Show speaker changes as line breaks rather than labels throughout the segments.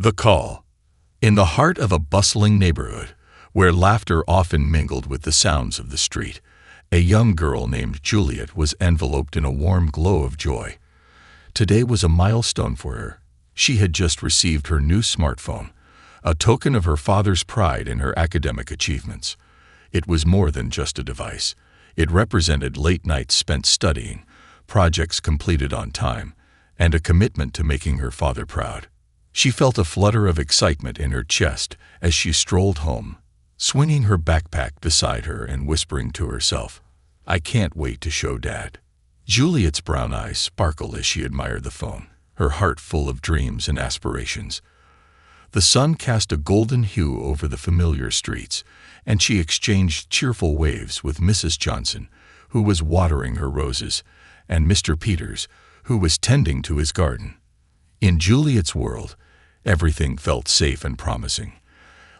The call. In the heart of a bustling neighborhood, where laughter often mingled with the sounds of the street, a young girl named Juliet was enveloped in a warm glow of joy. Today was a milestone for her. She had just received her new smartphone, a token of her father's pride in her academic achievements. It was more than just a device. It represented late nights spent studying, projects completed on time, and a commitment to making her father proud. She felt a flutter of excitement in her chest as she strolled home, swinging her backpack beside her and whispering to herself, "I can't wait to show Dad." Juliet's brown eyes sparkled as she admired the phone, her heart full of dreams and aspirations. The sun cast a golden hue over the familiar streets, and she exchanged cheerful waves with Mrs. Johnson, who was watering her roses, and Mr. Peters, who was tending to his garden. In Juliet's world, everything felt safe and promising,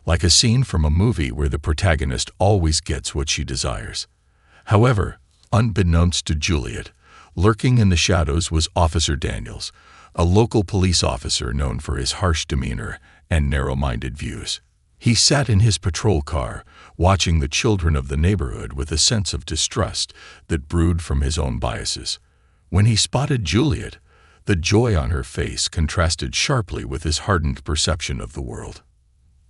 like a scene from a movie where the protagonist always gets what she desires. However, unbeknownst to Juliet, lurking in the shadows was Officer Daniels, a local police officer known for his harsh demeanor and narrow-minded views. He sat in his patrol car, watching the children of the neighborhood with a sense of distrust that brewed from his own biases. When he spotted Juliet, the joy on her face contrasted sharply with his hardened perception of the world.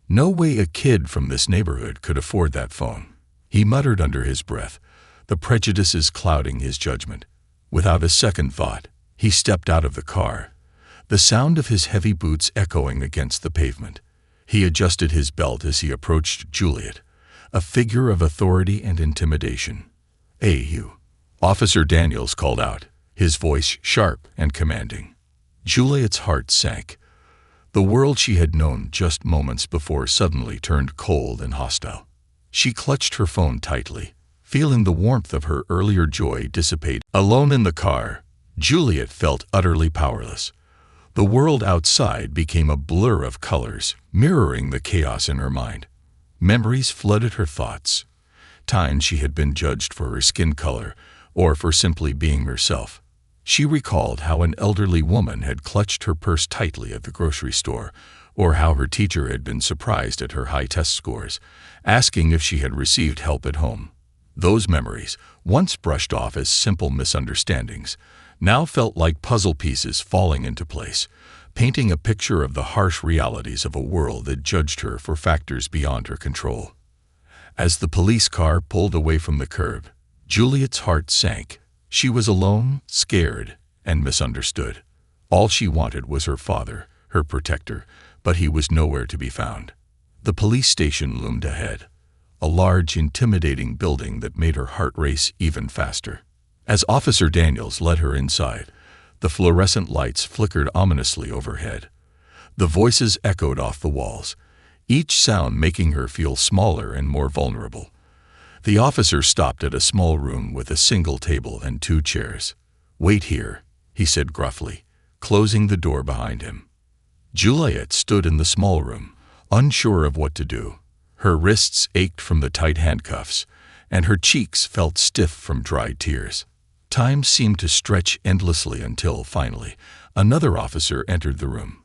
No way a kid from this neighborhood could afford that phone, he muttered under his breath, the prejudices clouding his judgment. Without a second thought, he stepped out of the car, the sound of his heavy boots echoing against the pavement. He adjusted his belt as he approached Juliet, a figure of authority and intimidation. "Hey, you," Officer Daniels called out, his voice sharp and commanding. Juliet's heart sank. The world she had known just moments before suddenly turned cold and hostile. She clutched her phone tightly, feeling the warmth of her earlier joy dissipate. Alone in the car, Juliet felt utterly powerless. The world outside became a blur of colors, mirroring the chaos in her mind. Memories flooded her thoughts. Times she had been judged for her skin color or for simply being herself. She recalled how an elderly woman had clutched her purse tightly at the grocery store, or how her teacher had been surprised at her high test scores, asking if she had received help at home. Those memories, once brushed off as simple misunderstandings, now felt like puzzle pieces falling into place, painting a picture of the harsh realities of a world that judged her for factors beyond her control. As the police car pulled away from the curb, Juliet's heart sank. She was alone, scared, and misunderstood. All she wanted was her father, her protector, but he was nowhere to be found. The police station loomed ahead, a large, intimidating building that made her heart race even faster. As Officer Daniels led her inside, the fluorescent lights flickered ominously overhead. The voices echoed off the walls, each sound making her feel smaller and more vulnerable. The officer stopped at a small room with a single table and 2 chairs. "Wait here," he said gruffly, closing the door behind him. Juliet stood in the small room, unsure of what to do. Her wrists ached from the tight handcuffs, and her cheeks felt stiff from dried tears. Time seemed to stretch endlessly until, finally, another officer entered the room.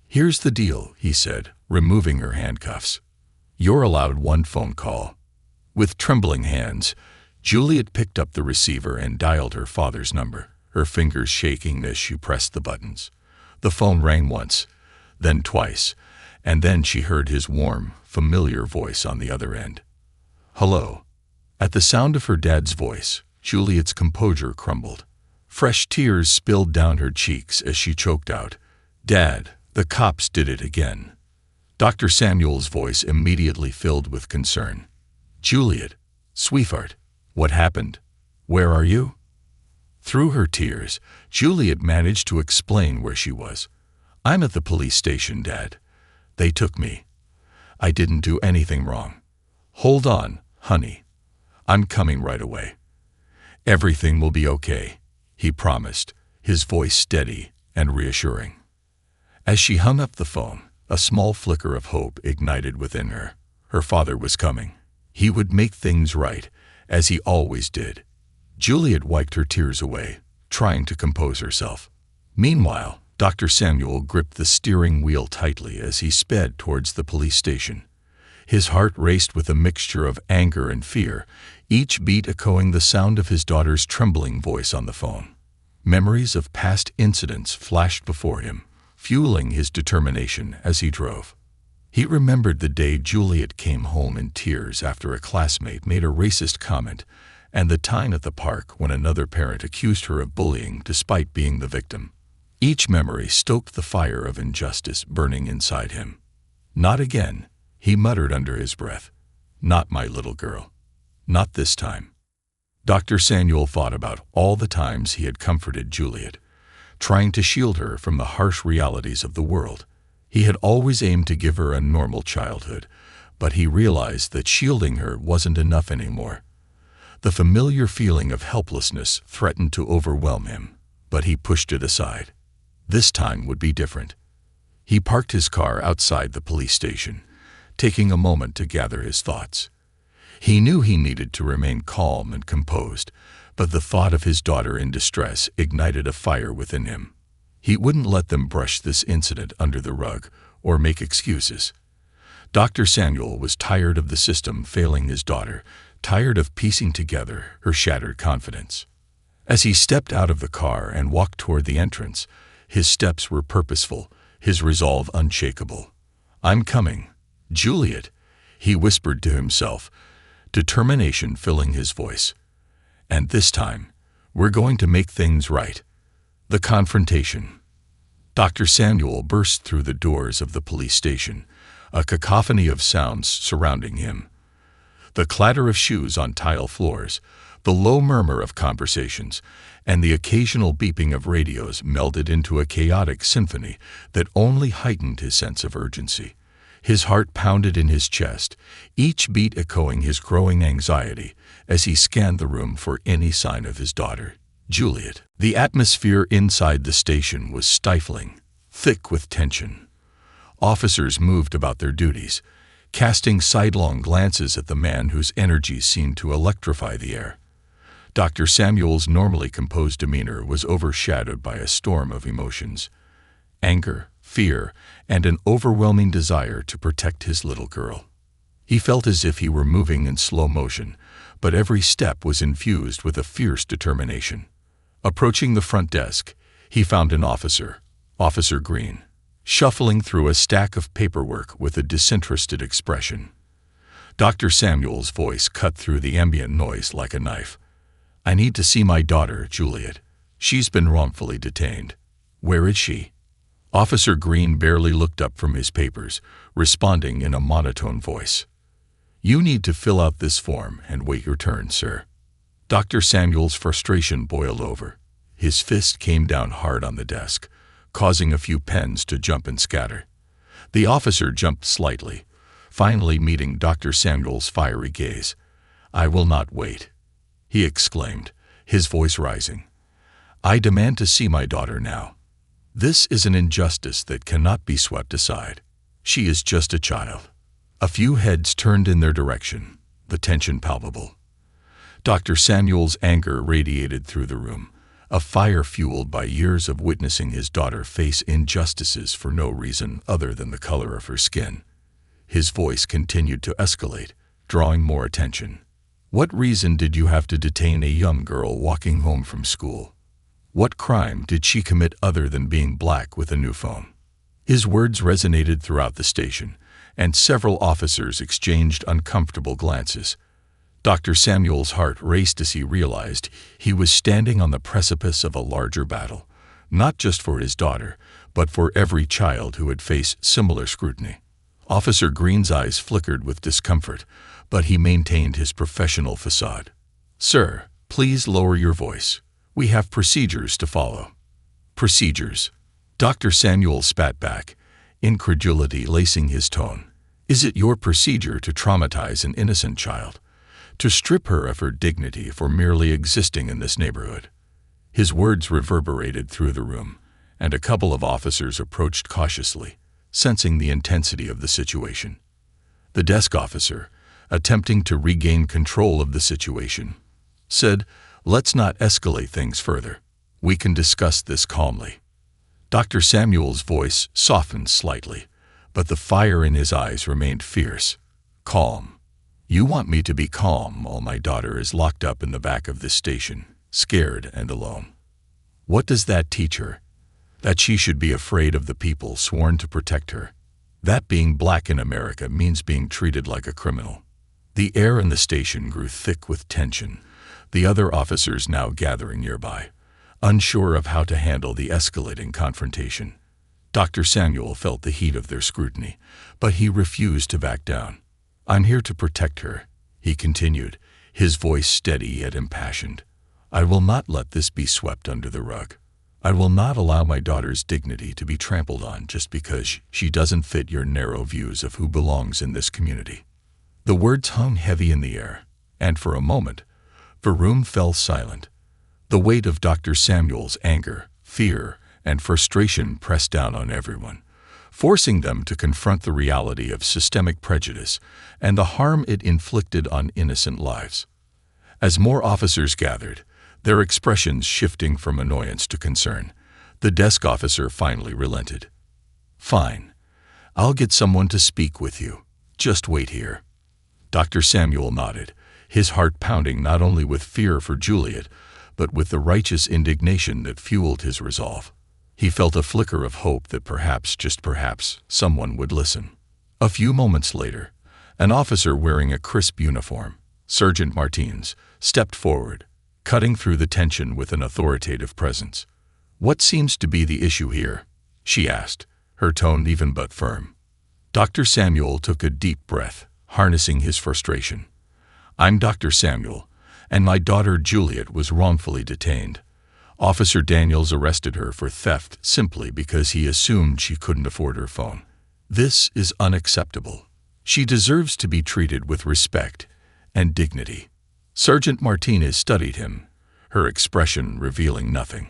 "Here's the deal," he said, removing her handcuffs. "You're allowed 1 phone call." With trembling hands, Juliet picked up the receiver and dialed her father's number, her fingers shaking as she pressed the buttons. The phone rang once, then twice, and then she heard his warm, familiar voice on the other end. "Hello." At the sound of her dad's voice, Juliet's composure crumbled. Fresh tears spilled down her cheeks as she choked out, "Dad, the cops did it again." Dr. Samuel's voice immediately filled with concern. "Juliet, sweetheart, what happened? Where are you?" Through her tears, Juliet managed to explain where she was. "I'm at the police station, Dad. They took me. I didn't do anything wrong. Hold on, honey. I'm coming right away." "Everything will be okay," he promised, his voice steady and reassuring. As she hung up the phone, a small flicker of hope ignited within her. Her father was coming. He would make things right, as he always did. Juliet wiped her tears away, trying to compose herself. Meanwhile, Dr. Samuel gripped the steering wheel tightly as he sped towards the police station. His heart raced with a mixture of anger and fear, each beat echoing the sound of his daughter's trembling voice on the phone. Memories of past incidents flashed before him, fueling his determination as he drove. He remembered the day Juliet came home in tears after a classmate made a racist comment, and the time at the park when another parent accused her of bullying despite being the victim. Each memory stoked the fire of injustice burning inside him. "Not again," he muttered under his breath. "Not my little girl. Not this time." Dr. Samuel thought about all the times he had comforted Juliet, trying to shield her from the harsh realities of the world. He had always aimed to give her a normal childhood, but he realized that shielding her wasn't enough anymore. The familiar feeling of helplessness threatened to overwhelm him, but he pushed it aside. This time would be different. He parked his car outside the police station, taking a moment to gather his thoughts. He knew he needed to remain calm and composed, but the thought of his daughter in distress ignited a fire within him. He wouldn't let them brush this incident under the rug or make excuses. Dr. Samuel was tired of the system failing his daughter, tired of piecing together her shattered confidence. As he stepped out of the car and walked toward the entrance, his steps were purposeful, his resolve unshakable. "I'm coming. Juliet," he whispered to himself, determination filling his voice. "And this time, we're going to make things right." The confrontation. Dr. Samuel burst through the doors of the police station, a cacophony of sounds surrounding him. The clatter of shoes on tile floors, the low murmur of conversations, and the occasional beeping of radios melded into a chaotic symphony that only heightened his sense of urgency. His heart pounded in his chest, each beat echoing his growing anxiety as he scanned the room for any sign of his daughter, Juliet. The atmosphere inside the station was stifling, thick with tension. Officers moved about their duties, casting sidelong glances at the man whose energy seemed to electrify the air. Dr. Samuel's normally composed demeanor was overshadowed by a storm of emotions: anger, fear, and an overwhelming desire to protect his little girl. He felt as if he were moving in slow motion, but every step was infused with a fierce determination. Approaching the front desk, he found an officer, Officer Green, shuffling through a stack of paperwork with a disinterested expression. Dr. Samuel's voice cut through the ambient noise like a knife. "I need to see my daughter, Juliet. She's been wrongfully detained. Where is she?" Officer Green barely looked up from his papers, responding in a monotone voice. "You need to fill out this form and wait your turn, sir." Dr. Samuel's frustration boiled over. His fist came down hard on the desk, causing a few pens to jump and scatter. The officer jumped slightly, finally meeting Dr. Samuel's fiery gaze. "I will not wait," he exclaimed, his voice rising. "I demand to see my daughter now. This is an injustice that cannot be swept aside. She is just a child." A few heads turned in their direction, the tension palpable. Dr. Samuel's anger radiated through the room, a fire fueled by years of witnessing his daughter face injustices for no reason other than the color of her skin. His voice continued to escalate, drawing more attention. "What reason did you have to detain a young girl walking home from school? What crime did she commit other than being black with a new phone?" His words resonated throughout the station, and several officers exchanged uncomfortable glances. Dr. Samuel's heart raced as he realized he was standing on the precipice of a larger battle, not just for his daughter, but for every child who had faced similar scrutiny. Officer Green's eyes flickered with discomfort, but he maintained his professional facade. "Sir, please lower your voice. We have procedures to follow." "Procedures?" Dr. Samuel spat back, incredulity lacing his tone. "Is it your procedure to traumatize an innocent child? To strip her of her dignity for merely existing in this neighborhood?" His words reverberated through the room, and a couple of officers approached cautiously, sensing the intensity of the situation. The desk officer, attempting to regain control of the situation, said, "Let's not escalate things further. We can discuss this calmly." Dr. Samuel's voice softened slightly, but the fire in his eyes remained fierce. Calm. You want me to be calm while my daughter is locked up in the back of this station, scared and alone. What does that teach her? That she should be afraid of the people sworn to protect her. That being black in America means being treated like a criminal. The air in the station grew thick with tension, the other officers now gathering nearby, unsure of how to handle the escalating confrontation. Dr. Samuel felt the heat of their scrutiny, but he refused to back down. I'm here to protect her, he continued, his voice steady yet impassioned. I will not let this be swept under the rug. I will not allow my daughter's dignity to be trampled on just because she doesn't fit your narrow views of who belongs in this community. The words hung heavy in the air, and for a moment, the room fell silent. The weight of Dr. Samuel's anger, fear, and frustration pressed down on everyone, forcing them to confront the reality of systemic prejudice and the harm it inflicted on innocent lives. As more officers gathered, their expressions shifting from annoyance to concern, the desk officer finally relented. Fine. I'll get someone to speak with you. Just wait here. Dr. Samuel nodded, his heart pounding not only with fear for Juliet, but with the righteous indignation that fueled his resolve. He felt a flicker of hope that perhaps, just perhaps, someone would listen. A few moments later, an officer wearing a crisp uniform, Sergeant Martins, stepped forward, cutting through the tension with an authoritative presence. What seems to be the issue here? She asked, her tone even but firm. Dr. Samuel took a deep breath, harnessing his frustration. I'm Dr. Samuel, and my daughter Juliet was wrongfully detained. Officer Daniels arrested her for theft simply because he assumed she couldn't afford her phone. This is unacceptable. She deserves to be treated with respect and dignity. Sergeant Martinez studied him, her expression revealing nothing.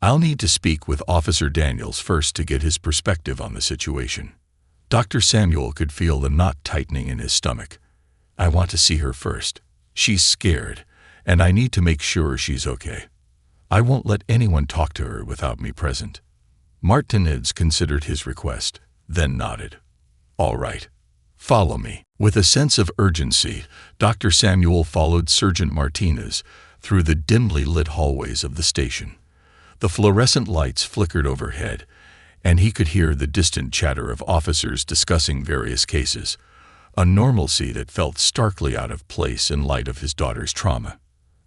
I'll need to speak with Officer Daniels first to get his perspective on the situation. Dr. Samuel could feel the knot tightening in his stomach. I want to see her first. She's scared, and I need to make sure she's okay. I won't let anyone talk to her without me present. Martinez considered his request, then nodded. All right. Follow me. With a sense of urgency, Dr. Samuel followed Sergeant Martinez through the dimly lit hallways of the station. The fluorescent lights flickered overhead, and he could hear the distant chatter of officers discussing various cases, a normalcy that felt starkly out of place in light of his daughter's trauma.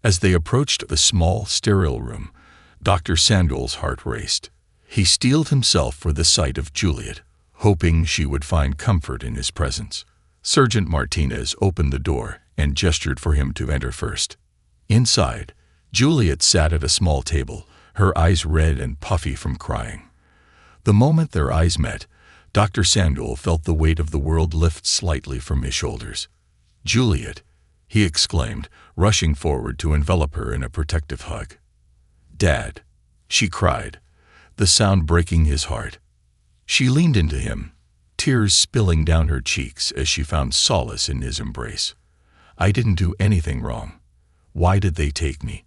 As they approached the small, sterile room, Dr. Samuel's heart raced. He steeled himself for the sight of Juliet, hoping she would find comfort in his presence. Sergeant Martinez opened the door and gestured for him to enter first. Inside, Juliet sat at a small table, her eyes red and puffy from crying. The moment their eyes met, Dr. Samuel felt the weight of the world lift slightly from his shoulders. Juliet, he exclaimed, rushing forward to envelop her in a protective hug. Dad, she cried, the sound breaking his heart. She leaned into him, tears spilling down her cheeks as she found solace in his embrace. I didn't do anything wrong. Why did they take me?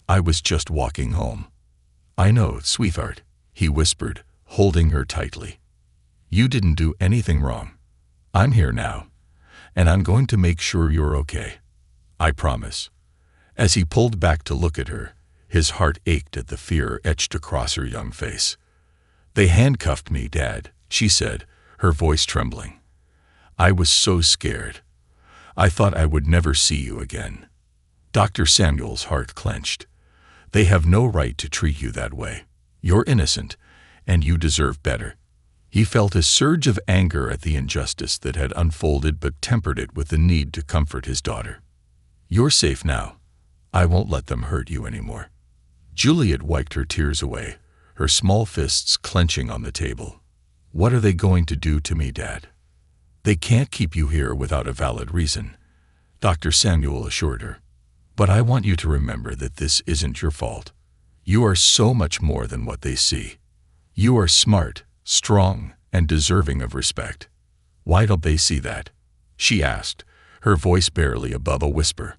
I was just walking home. I know, sweetheart, he whispered, holding her tightly. You didn't do anything wrong. I'm here now, and I'm going to make sure you're okay. I promise. As he pulled back to look at her, his heart ached at the fear etched across her young face. They handcuffed me, Dad, she said, her voice trembling. I was so scared. I thought I would never see you again. Dr. Samuel's heart clenched. They have no right to treat you that way. You're innocent, and you deserve better. He felt a surge of anger at the injustice that had unfolded but tempered it with the need to comfort his daughter. You're safe now. I won't let them hurt you anymore. Juliet wiped her tears away, her small fists clenching on the table. What are they going to do to me, Dad? They can't keep you here without a valid reason, Dr. Samuel assured her. But I want you to remember that this isn't your fault. You are so much more than what they see. You are smart, strong, and deserving of respect. Why don't they see that? She asked, her voice barely above a whisper.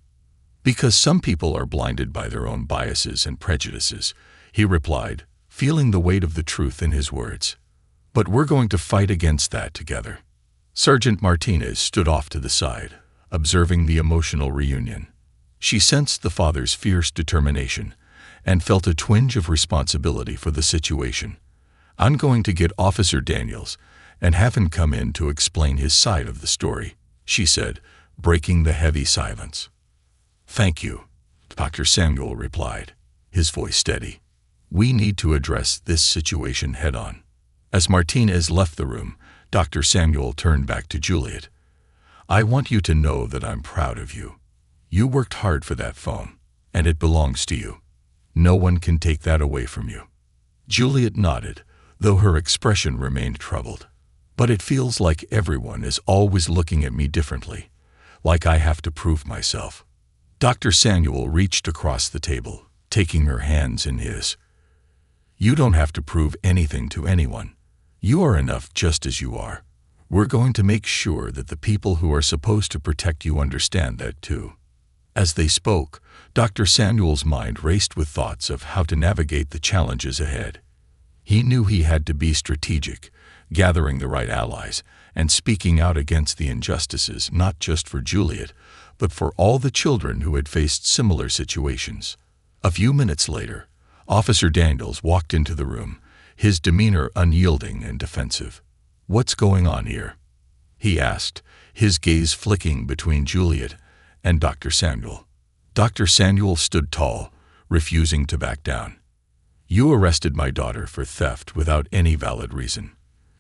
Because some people are blinded by their own biases and prejudices, he replied, feeling the weight of the truth in his words. "But we're going to fight against that together." Sergeant Martinez stood off to the side, observing the emotional reunion. She sensed the father's fierce determination and felt a twinge of responsibility for the situation. "I'm going to get Officer Daniels and have him come in to explain his side of the story," she said, breaking the heavy silence. "Thank you," Dr. Samuel replied, his voice steady. "We need to address this situation head-on." As Martinez left the room, Dr. Samuel turned back to Juliet. "I want you to know that I'm proud of you. You worked hard for that phone, and it belongs to you. No one can take that away from you." Juliet nodded, though her expression remained troubled. "But it feels like everyone is always looking at me differently, like I have to prove myself." Dr. Samuel reached across the table, taking her hands in his. "You don't have to prove anything to anyone. You are enough just as you are. We're going to make sure that the people who are supposed to protect you understand that too." As they spoke, Dr. Samuel's mind raced with thoughts of how to navigate the challenges ahead. He knew he had to be strategic, gathering the right allies, and speaking out against the injustices not just for Juliet, but for all the children who had faced similar situations. A few minutes later, Officer Daniels walked into the room, his demeanor unyielding and defensive. "What's going on here?" he asked, his gaze flicking between Juliet and Dr. Samuel. Dr. Samuel stood tall, refusing to back down. "You arrested my daughter for theft without any valid reason.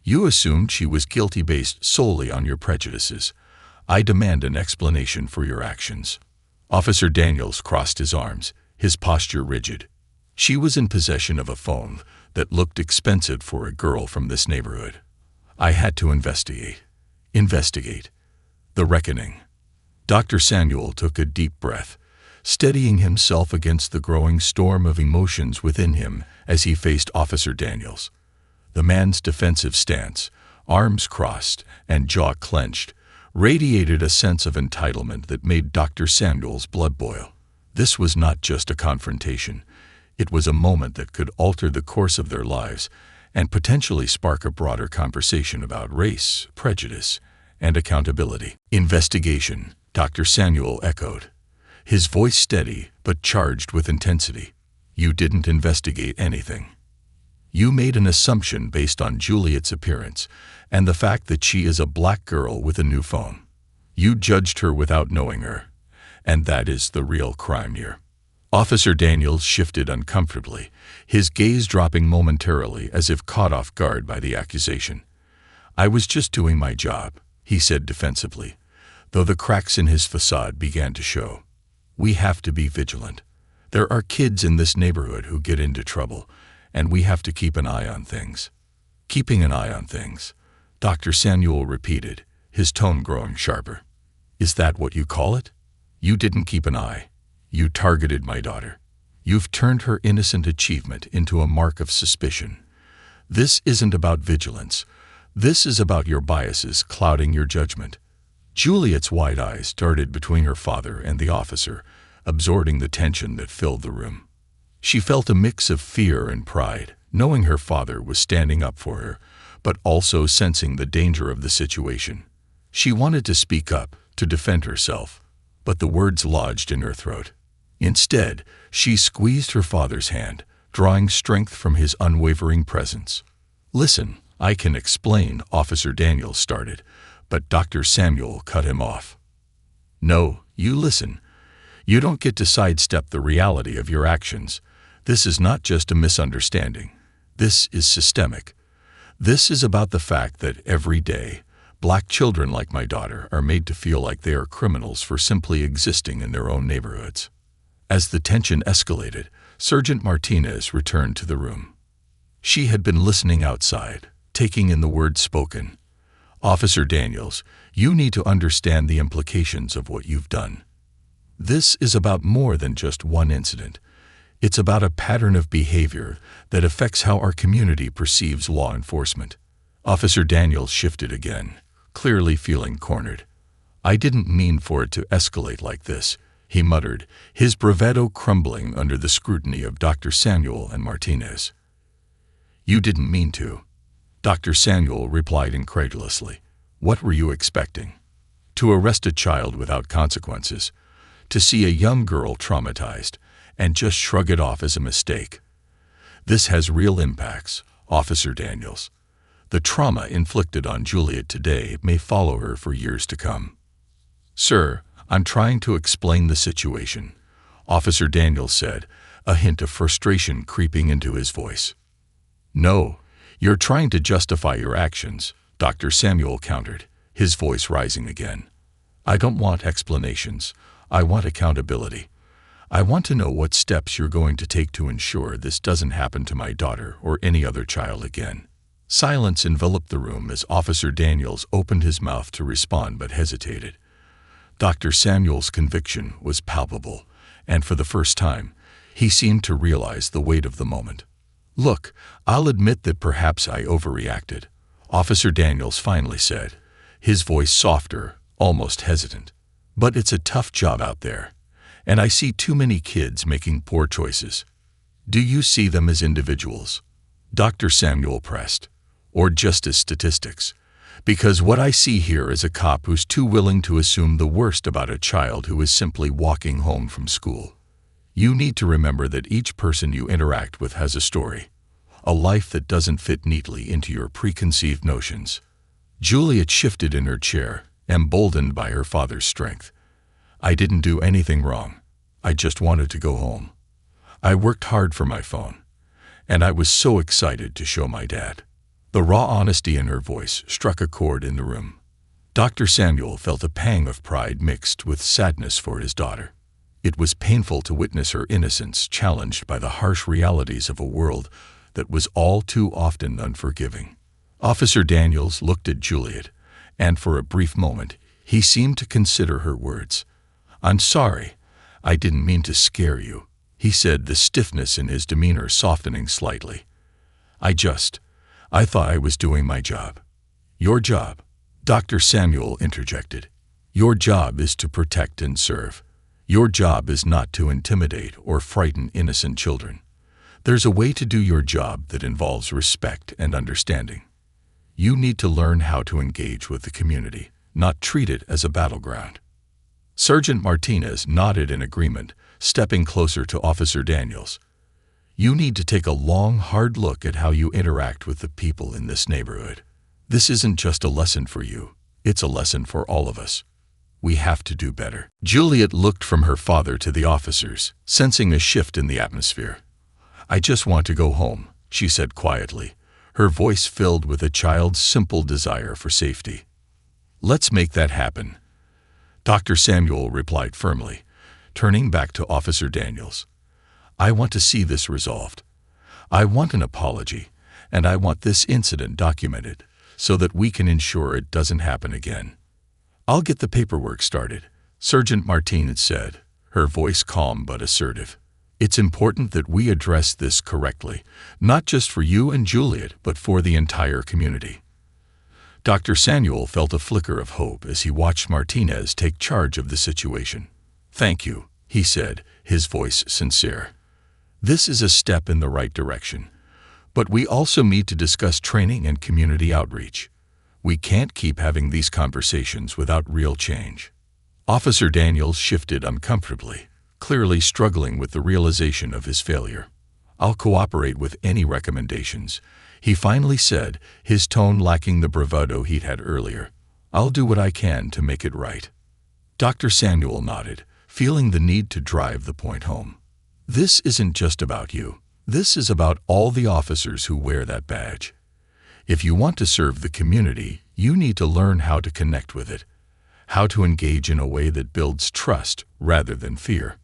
You assumed she was guilty based solely on your prejudices. I demand an explanation for your actions." Officer Daniels crossed his arms, his posture rigid. "She was in possession of a phone that looked expensive for a girl from this neighborhood. I had to investigate. The reckoning." Dr. Samuel took a deep breath, steadying himself against the growing storm of emotions within him as he faced Officer Daniels. The man's defensive stance, arms crossed and jaw clenched, radiated a sense of entitlement that made Dr. Samuel's blood boil. This was not just a confrontation. It was a moment that could alter the course of their lives and potentially spark a broader conversation about race, prejudice, and accountability. "Investigation," Dr. Samuel echoed, his voice steady but charged with intensity. "You didn't investigate anything. You made an assumption based on Juliet's appearance and the fact that she is a black girl with a new phone. You judged her without knowing her, and that is the real crime here." Officer Daniels shifted uncomfortably, his gaze dropping momentarily as if caught off guard by the accusation. "I was just doing my job," he said defensively, though the cracks in his facade began to show. "We have to be vigilant. There are kids in this neighborhood who get into trouble, and we have to keep an eye on things." "Keeping an eye on things," Dr. Samuel repeated, his tone growing sharper. "Is that what you call it? You didn't keep an eye. You targeted my daughter. You've turned her innocent achievement into a mark of suspicion. This isn't about vigilance. This is about your biases clouding your judgment." Juliet's wide eyes darted between her father and the officer, absorbing the tension that filled the room. She felt a mix of fear and pride, knowing her father was standing up for her, but also sensing the danger of the situation. She wanted to speak up, to defend herself, but the words lodged in her throat. Instead, she squeezed her father's hand, drawing strength from his unwavering presence. "Listen, I can explain," Officer Daniels started, but Dr. Samuel cut him off. "No, you listen. You don't get to sidestep the reality of your actions. This is not just a misunderstanding. This is systemic. This is about the fact that every day, black children like my daughter are made to feel like they are criminals for simply existing in their own neighborhoods." As the tension escalated, Sergeant Martinez returned to the room. She had been listening outside, taking in the words spoken. "Officer Daniels, you need to understand the implications of what you've done. This is about more than just one incident. It's about a pattern of behavior that affects how our community perceives law enforcement." Officer Daniels shifted again, clearly feeling cornered. "I didn't mean for it to escalate like this," he muttered, his bravado crumbling under the scrutiny of Dr. Samuel and Martinez. You didn't mean to. Dr. Samuel replied incredulously. What were you expecting? To arrest a child without consequences, to see a young girl traumatized, and just shrug it off as a mistake. This has real impacts, Officer Daniels. The trauma inflicted on Juliet today may follow her for years to come. Sir, I'm trying to explain the situation, Officer Daniels said, a hint of frustration creeping into his voice. No, you're trying to justify your actions, Dr. Samuel countered, his voice rising again. I don't want explanations. I want accountability. I want to know what steps you're going to take to ensure this doesn't happen to my daughter or any other child again. Silence enveloped the room as Officer Daniels opened his mouth to respond but hesitated. Dr. Samuel's conviction was palpable, and for the first time, he seemed to realize the weight of the moment. Look, I'll admit that perhaps I overreacted, Officer Daniels finally said, his voice softer, almost hesitant. But it's a tough job out there, and I see too many kids making poor choices. Do you see them as individuals? Dr. Samuel pressed. Or just as statistics? Because what I see here is a cop who's too willing to assume the worst about a child who is simply walking home from school. You need to remember that each person you interact with has a story, a life that doesn't fit neatly into your preconceived notions. Juliet shifted in her chair, emboldened by her father's strength. I didn't do anything wrong. I just wanted to go home. I worked hard for my phone, and I was so excited to show my dad. The raw honesty in her voice struck a chord in the room. Dr. Samuel felt a pang of pride mixed with sadness for his daughter. It was painful to witness her innocence challenged by the harsh realities of a world that was all too often unforgiving. Officer Daniels looked at Juliet, and for a brief moment, he seemed to consider her words. I'm sorry. I didn't mean to scare you, he said, the stiffness in his demeanor softening slightly. I thought I was doing my job. Your job, Dr. Samuel interjected. Your job is to protect and serve. Your job is not to intimidate or frighten innocent children. There's a way to do your job that involves respect and understanding. You need to learn how to engage with the community, not treat it as a battleground. Sergeant Martinez nodded in agreement, stepping closer to Officer Daniels. You need to take a long, hard look at how you interact with the people in this neighborhood. This isn't just a lesson for you, it's a lesson for all of us. We have to do better. Juliet looked from her father to the officers, sensing a shift in the atmosphere. I just want to go home, she said quietly, her voice filled with a child's simple desire for safety. Let's make that happen, Dr. Samuel replied firmly, turning back to Officer Daniels. I want to see this resolved. I want an apology, and I want this incident documented so that we can ensure it doesn't happen again. I'll get the paperwork started, Sergeant Martinez said, her voice calm but assertive. It's important that we address this correctly, not just for you and Juliet, but for the entire community. Dr. Samuel felt a flicker of hope as he watched Martinez take charge of the situation. Thank you, he said, his voice sincere. This is a step in the right direction, but we also need to discuss training and community outreach. We can't keep having these conversations without real change. Officer Daniels shifted uncomfortably, clearly struggling with the realization of his failure. I'll cooperate with any recommendations, he finally said, his tone lacking the bravado he'd had earlier. I'll do what I can to make it right. Dr. Samuel nodded, feeling the need to drive the point home. This isn't just about you. This is about all the officers who wear that badge. If you want to serve the community, you need to learn how to connect with it, how to engage in a way that builds trust rather than fear.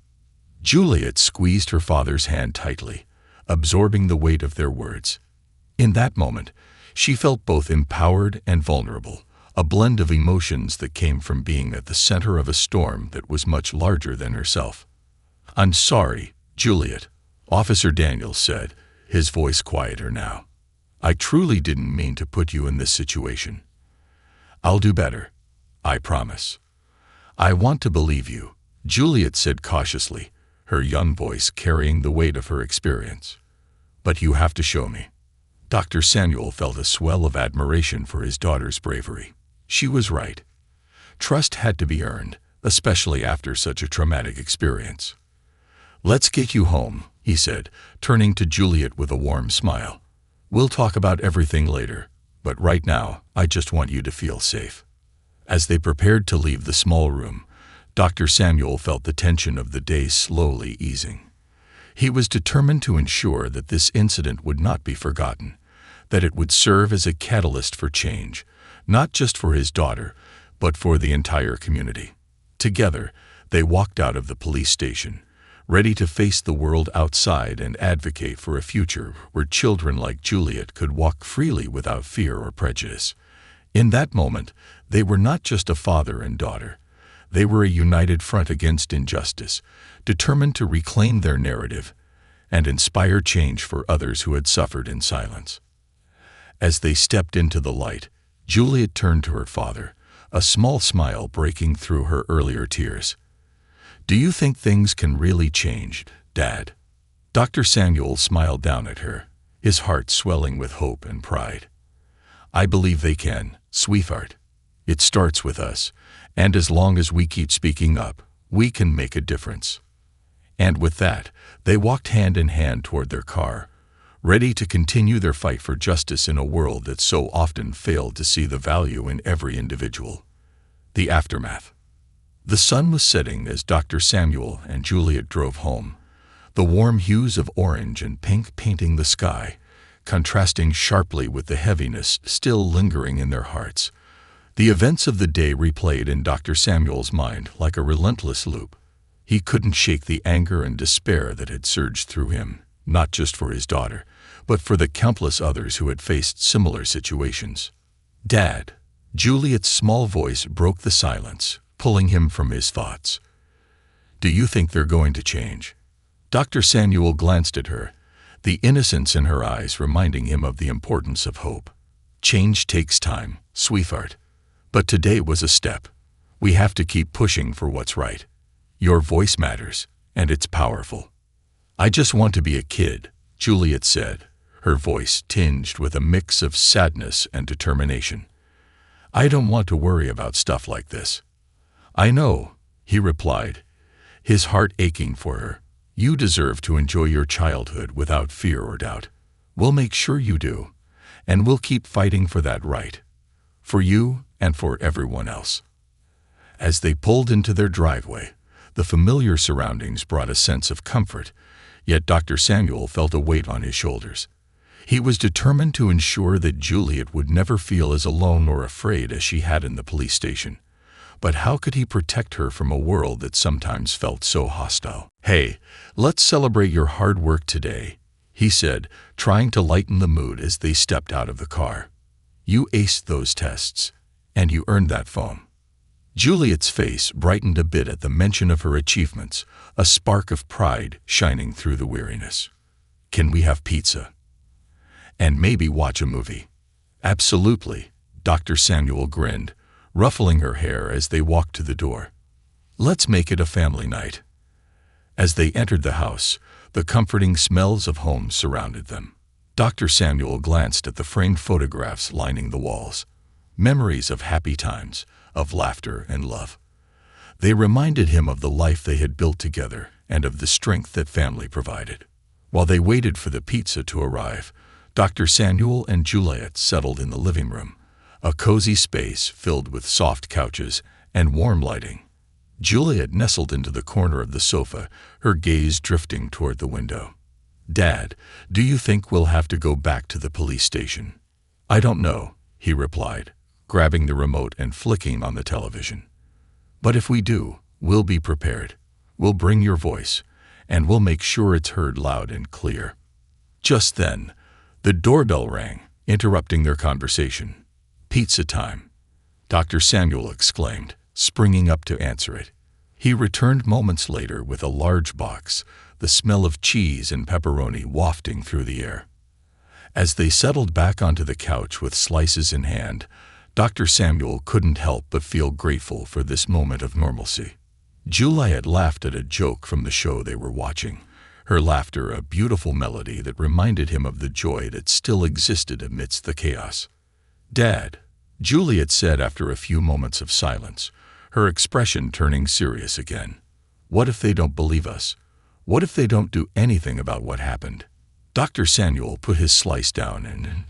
Juliet squeezed her father's hand tightly, absorbing the weight of their words. In that moment, she felt both empowered and vulnerable, a blend of emotions that came from being at the center of a storm that was much larger than herself. I'm sorry, Juliet, Officer Daniels said, his voice quieter now. I truly didn't mean to put you in this situation. I'll do better. I promise. I want to believe you, Juliet said cautiously, her young voice carrying the weight of her experience. But you have to show me. Dr. Samuel felt a swell of admiration for his daughter's bravery. She was right. Trust had to be earned, especially after such a traumatic experience. "Let's get you home," he said, turning to Juliet with a warm smile. "We'll talk about everything later, but right now, I just want you to feel safe." As they prepared to leave the small room, Dr. Samuel felt the tension of the day slowly easing. He was determined to ensure that this incident would not be forgotten, that it would serve as a catalyst for change, not just for his daughter, but for the entire community. Together, they walked out of the police station, ready to face the world outside and advocate for a future where children like Juliet could walk freely without fear or prejudice. In that moment, they were not just a father and daughter. They were a united front against injustice, determined to reclaim their narrative and inspire change for others who had suffered in silence. As they stepped into the light, Juliet turned to her father, a small smile breaking through her earlier tears. "Do you think things can really change, Dad?" Dr. Samuel smiled down at her, his heart swelling with hope and pride. "I believe they can, sweetheart. It starts with us, and as long as we keep speaking up, we can make a difference." And with that, they walked hand in hand toward their car, ready to continue their fight for justice in a world that so often failed to see the value in every individual. The aftermath. The sun was setting as Dr. Samuel and Juliet drove home, the warm hues of orange and pink painting the sky, contrasting sharply with the heaviness still lingering in their hearts. The events of the day replayed in Dr. Samuel's mind like a relentless loop. He couldn't shake the anger and despair that had surged through him, not just for his daughter, but for the countless others who had faced similar situations. "Dad," Juliet's small voice broke the silence, pulling him from his thoughts. "Do you think they're going to change?" Dr. Samuel glanced at her, the innocence in her eyes reminding him of the importance of hope. "Change takes time, sweetheart. But today was a step. We have to keep pushing for what's right. Your voice matters, and it's powerful." "I just want to be a kid," Juliet said, her voice tinged with a mix of sadness and determination. "I don't want to worry about stuff like this." "I know," he replied, his heart aching for her. "You deserve to enjoy your childhood without fear or doubt. We'll make sure you do, and we'll keep fighting for that right. For you and for everyone else." As they pulled into their driveway, the familiar surroundings brought a sense of comfort, yet Dr. Samuel felt a weight on his shoulders. He was determined to ensure that Juliet would never feel as alone or afraid as she had in the police station. But how could he protect her from a world that sometimes felt so hostile? "Hey, let's celebrate your hard work today," he said, trying to lighten the mood as they stepped out of the car. "You aced those tests, and you earned that phone." Juliet's face brightened a bit at the mention of her achievements, a spark of pride shining through the weariness. "Can we have pizza? And maybe watch a movie?" "Absolutely," Dr. Samuel grinned, ruffling her hair as they walked to the door. "Let's make it a family night." As they entered the house, the comforting smells of home surrounded them. Dr. Samuel glanced at the framed photographs lining the walls. Memories of happy times, of laughter and love. They reminded him of the life they had built together and of the strength that family provided. While they waited for the pizza to arrive, Dr. Samuel and Juliet settled in the living room, a cozy space filled with soft couches and warm lighting. Juliet nestled into the corner of the sofa, her gaze drifting toward the window. "Dad, do you think we'll have to go back to the police station?" "I don't know," he replied, grabbing the remote and flicking on the television. "But if we do, we'll be prepared. We'll bring your voice, and we'll make sure it's heard loud and clear." Just then, the doorbell rang, interrupting their conversation. "Pizza time," Dr. Samuel exclaimed, springing up to answer it. He returned moments later with a large box, the smell of cheese and pepperoni wafting through the air. As they settled back onto the couch with slices in hand, Dr. Samuel couldn't help but feel grateful for this moment of normalcy. Juliet laughed at a joke from the show they were watching, her laughter a beautiful melody that reminded him of the joy that still existed amidst the chaos. "Dad," Juliet said after a few moments of silence, her expression turning serious again. "What if they don't believe us? What if they don't do anything about what happened?" Dr. Samuel put his slice down and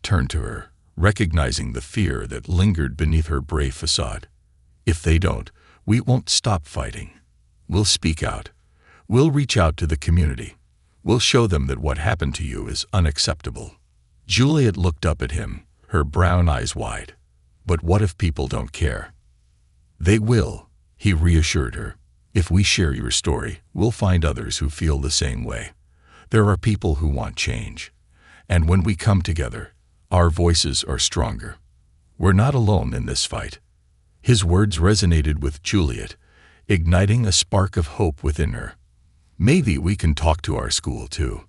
turned to her, recognizing the fear that lingered beneath her brave facade. "If they don't, we won't stop fighting. We'll speak out. We'll reach out to the community. We'll show them that what happened to you is unacceptable." Juliet looked up at him, her brown eyes wide. "But what if people don't care?" "They will," he reassured her. "If we share your story, we'll find others who feel the same way. There are people who want change. And when we come together, our voices are stronger. We're not alone in this fight." His words resonated with Juliet, igniting a spark of hope within her. "Maybe we can talk to our school too.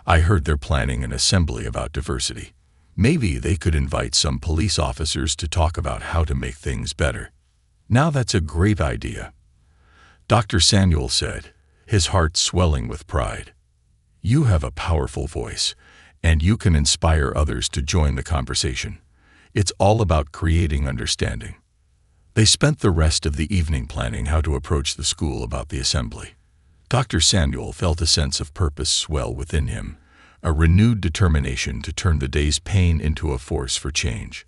I heard they're planning an assembly about diversity. Maybe they could invite some police officers to talk about how to make things better." "Now that's a great idea," Dr. Samuel said, his heart swelling with pride. "You have a powerful voice, and you can inspire others to join the conversation. It's all about creating understanding." They spent the rest of the evening planning how to approach the school about the assembly. Dr. Samuel felt a sense of purpose swell within him, a renewed determination to turn the day's pain into a force for change.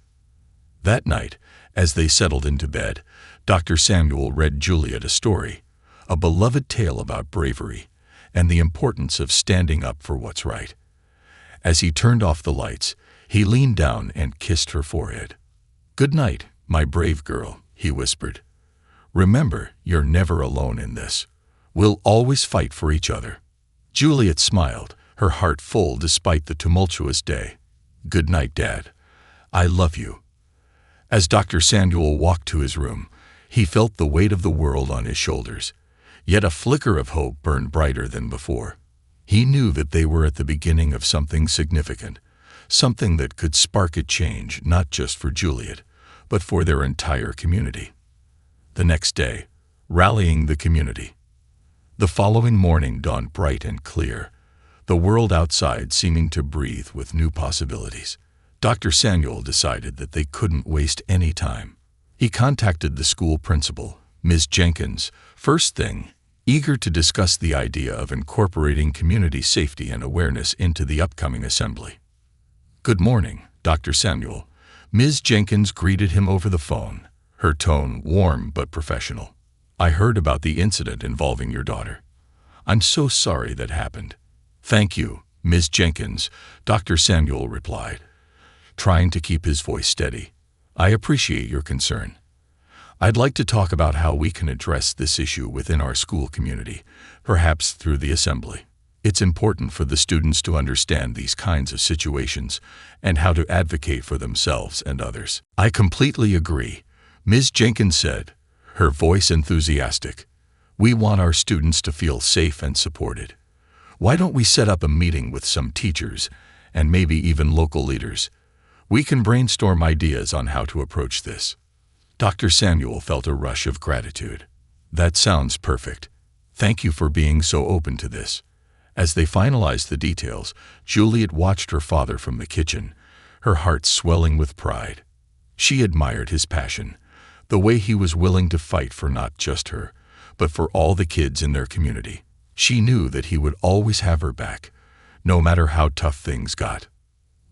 That night, as they settled into bed, Dr. Samuel read Juliet a story, a beloved tale about bravery and the importance of standing up for what's right. As he turned off the lights, he leaned down and kissed her forehead. "Good night, my brave girl," he whispered. "Remember, you're never alone in this. We'll always fight for each other." Juliet smiled, her heart full despite the tumultuous day. "Good night, Dad. I love you." As Dr. Samuel walked to his room, he felt the weight of the world on his shoulders, yet a flicker of hope burned brighter than before. He knew that they were at the beginning of something significant, something that could spark a change not just for Juliet, but for their entire community. The next day, rallying the community. The following morning dawned bright and clear, the world outside seeming to breathe with new possibilities. Dr. Samuel decided that they couldn't waste any time. He contacted the school principal, Ms. Jenkins, first thing, eager to discuss the idea of incorporating community safety and awareness into the upcoming assembly. "Good morning, Dr. Samuel." Ms. Jenkins greeted him over the phone, her tone warm but professional. "I heard about the incident involving your daughter. I'm so sorry that happened." "Thank you, Ms. Jenkins," Dr. Samuel replied, trying to keep his voice steady. "I appreciate your concern. I'd like to talk about how we can address this issue within our school community, perhaps through the assembly. It's important for the students to understand these kinds of situations and how to advocate for themselves and others." "I completely agree," Ms. Jenkins said, her voice enthusiastic. "We want our students to feel safe and supported. Why don't we set up a meeting with some teachers and maybe even local leaders? We can brainstorm ideas on how to approach this." Dr. Samuel felt a rush of gratitude. "That sounds perfect. Thank you for being so open to this." As they finalized the details, Juliet watched her father from the kitchen, her heart swelling with pride. She admired his passion, the way he was willing to fight for not just her, but for all the kids in their community. She knew that he would always have her back, no matter how tough things got.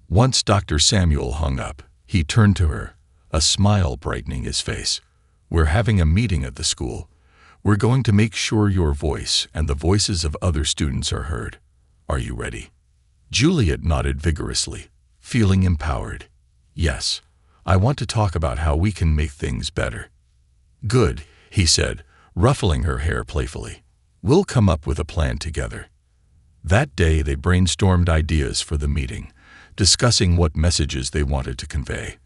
Once Dr. Samuel hung up, he turned to her, a smile brightening his face. "We're having a meeting at the school. We're going to make sure your voice and the voices of other students are heard. Are you ready?" Juliet nodded vigorously, feeling empowered. "Yes, I want to talk about how we can make things better." "Good," he said, ruffling her hair playfully. "We'll come up with a plan together." That day they brainstormed ideas for the meeting, discussing what messages they wanted to convey.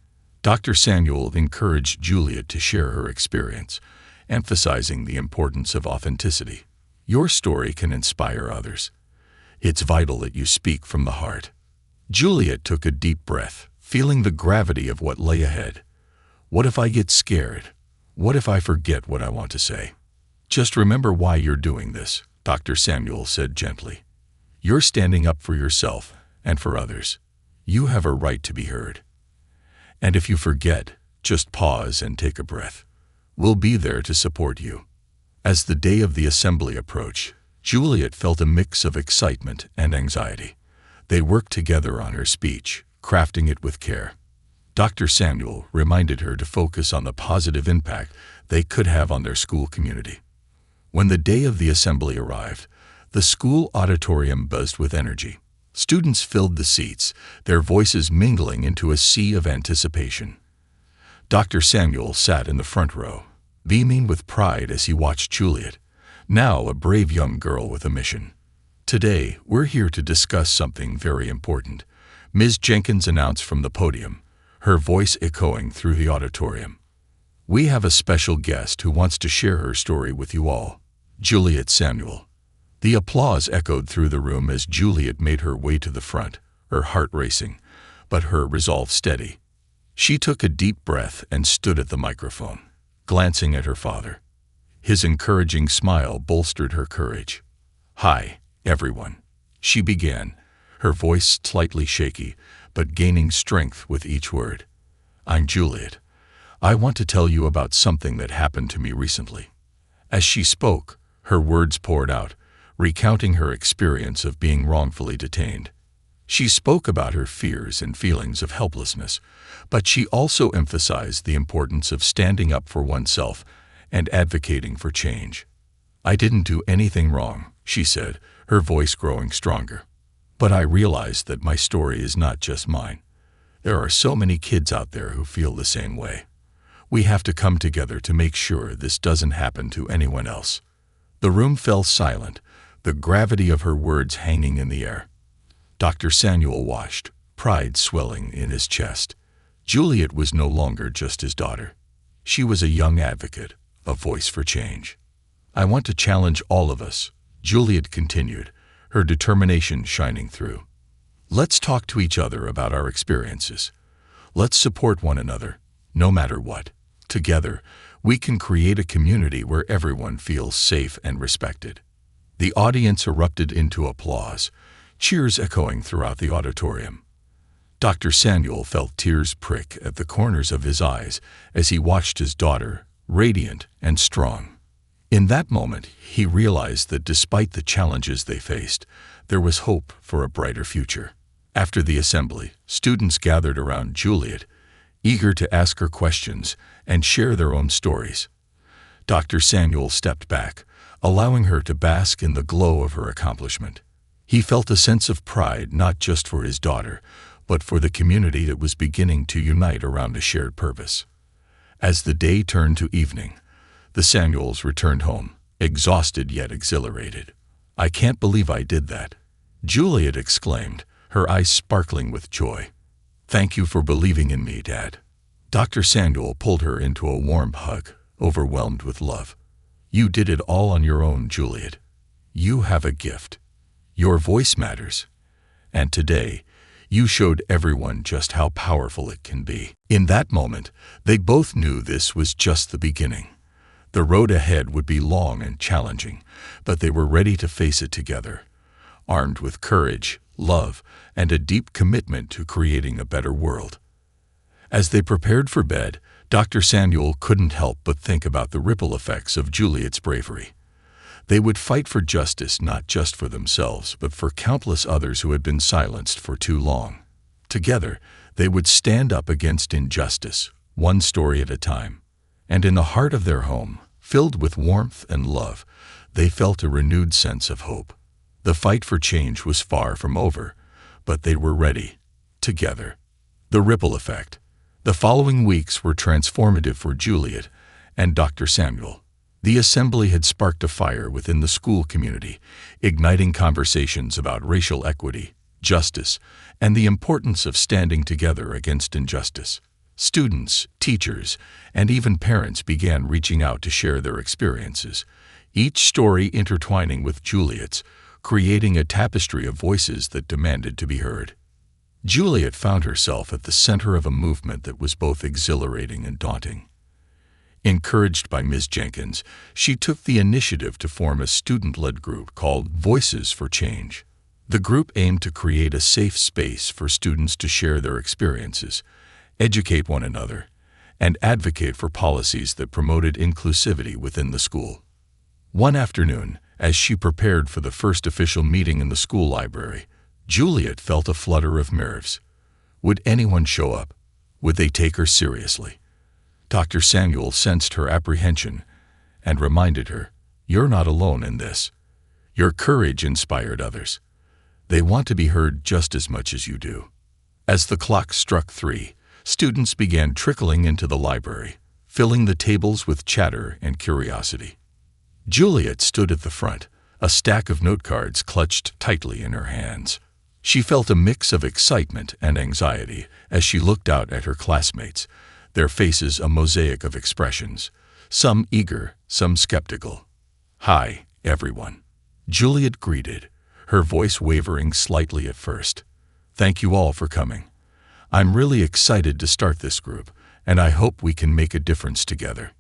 Dr. Samuel encouraged Juliet to share her experience, emphasizing the importance of authenticity. "Your story can inspire others. It's vital that you speak from the heart." Juliet took a deep breath, feeling the gravity of what lay ahead. "What if I get scared? What if I forget what I want to say?" "Just remember why you're doing this," Dr. Samuel said gently. "You're standing up for yourself and for others. You have a right to be heard. And if you forget, just pause and take a breath. We'll be there to support you." As the day of the assembly approached, Juliet felt a mix of excitement and anxiety. They worked together on her speech, crafting it with care. Dr. Samuel reminded her to focus on the positive impact they could have on their school community. When the day of the assembly arrived, the school auditorium buzzed with energy. Students filled the seats, their voices mingling into a sea of anticipation. Dr. Samuel sat in the front row, beaming with pride as he watched Juliet, now a brave young girl with a mission. "Today, we're here to discuss something very important," Ms. Jenkins announced from the podium, her voice echoing through the auditorium. "We have a special guest who wants to share her story with you all, Juliet Samuel." The applause echoed through the room as Juliet made her way to the front, her heart racing, but her resolve steady. She took a deep breath and stood at the microphone, glancing at her father. His encouraging smile bolstered her courage. "Hi, everyone," she began, her voice slightly shaky, but gaining strength with each word. "I'm Juliet. I want to tell you about something that happened to me recently." As she spoke, her words poured out, recounting her experience of being wrongfully detained. She spoke about her fears and feelings of helplessness, but she also emphasized the importance of standing up for oneself and advocating for change. "I didn't do anything wrong," she said, her voice growing stronger. "But I realized that my story is not just mine. There are so many kids out there who feel the same way. We have to come together to make sure this doesn't happen to anyone else." The room fell silent, the gravity of her words hanging in the air. Dr. Samuel watched, pride swelling in his chest. Juliet was no longer just his daughter. She was a young advocate, a voice for change. "I want to challenge all of us," Juliet continued, her determination shining through. "Let's talk to each other about our experiences. Let's support one another, no matter what. Together, we can create a community where everyone feels safe and respected." The audience erupted into applause, cheers echoing throughout the auditorium. Dr. Samuel felt tears prick at the corners of his eyes as he watched his daughter, radiant and strong. In that moment, he realized that despite the challenges they faced, there was hope for a brighter future. After the assembly, students gathered around Juliet, eager to ask her questions and share their own stories. Dr. Samuel stepped back, allowing her to bask in the glow of her accomplishment. He felt a sense of pride not just for his daughter, but for the community that was beginning to unite around a shared purpose. As the day turned to evening, the Samuels returned home, exhausted yet exhilarated. "I can't believe I did that," Juliet exclaimed, her eyes sparkling with joy. "Thank you for believing in me, Dad." Dr. Samuel pulled her into a warm hug, overwhelmed with love. "You did it all on your own, Juliet. You have a gift. Your voice matters. And today, you showed everyone just how powerful it can be." In that moment, they both knew this was just the beginning. The road ahead would be long and challenging, but they were ready to face it together, armed with courage, love, and a deep commitment to creating a better world. As they prepared for bed, Dr. Samuel couldn't help but think about the ripple effects of Juliet's bravery. They would fight for justice not just for themselves, but for countless others who had been silenced for too long. Together, they would stand up against injustice, one story at a time. And in the heart of their home, filled with warmth and love, they felt a renewed sense of hope. The fight for change was far from over, but they were ready, together. The ripple effect. The following weeks were transformative for Juliet and Dr. Samuel. The assembly had sparked a fire within the school community, igniting conversations about racial equity, justice, and the importance of standing together against injustice. Students, teachers, and even parents began reaching out to share their experiences, each story intertwining with Juliet's, creating a tapestry of voices that demanded to be heard. Juliet found herself at the center of a movement that was both exhilarating and daunting. Encouraged by Ms. Jenkins, she took the initiative to form a student-led group called Voices for Change. The group aimed to create a safe space for students to share their experiences, educate one another, and advocate for policies that promoted inclusivity within the school. One afternoon, as she prepared for the first official meeting in the school library, Juliet felt a flutter of nerves. Would anyone show up? Would they take her seriously? Dr. Samuel sensed her apprehension and reminded her, "You're not alone in this. Your courage inspired others. They want to be heard just as much as you do." As the clock struck 3, students began trickling into the library, filling the tables with chatter and curiosity. Juliet stood at the front, a stack of note cards clutched tightly in her hands. She felt a mix of excitement and anxiety as she looked out at her classmates, their faces a mosaic of expressions, some eager, some skeptical. "Hi, everyone," Juliet greeted, her voice wavering slightly at first. "Thank you all for coming. I'm really excited to start this group, and I hope we can make a difference together."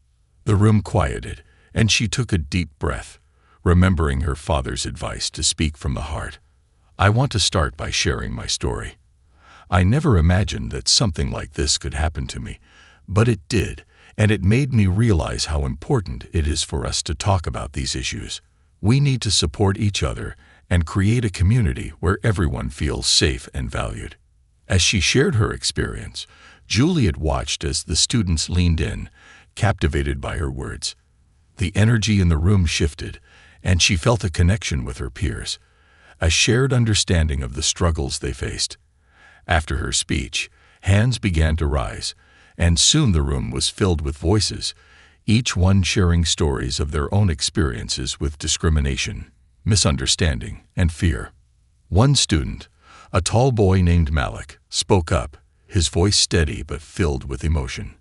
The room quieted, and she took a deep breath, remembering her father's advice to speak from the heart. "I want to start by sharing my story. I never imagined that something like this could happen to me, but it did, and it made me realize how important it is for us to talk about these issues. We need to support each other and create a community where everyone feels safe and valued." As she shared her experience, Juliet watched as the students leaned in, captivated by her words. The energy in the room shifted, and she felt a connection with her peers, a shared understanding of the struggles they faced. After her speech, hands began to rise, and soon the room was filled with voices, each one sharing stories of their own experiences with discrimination, misunderstanding, and fear. One student, a tall boy named Malik, spoke up, his voice steady but filled with emotion.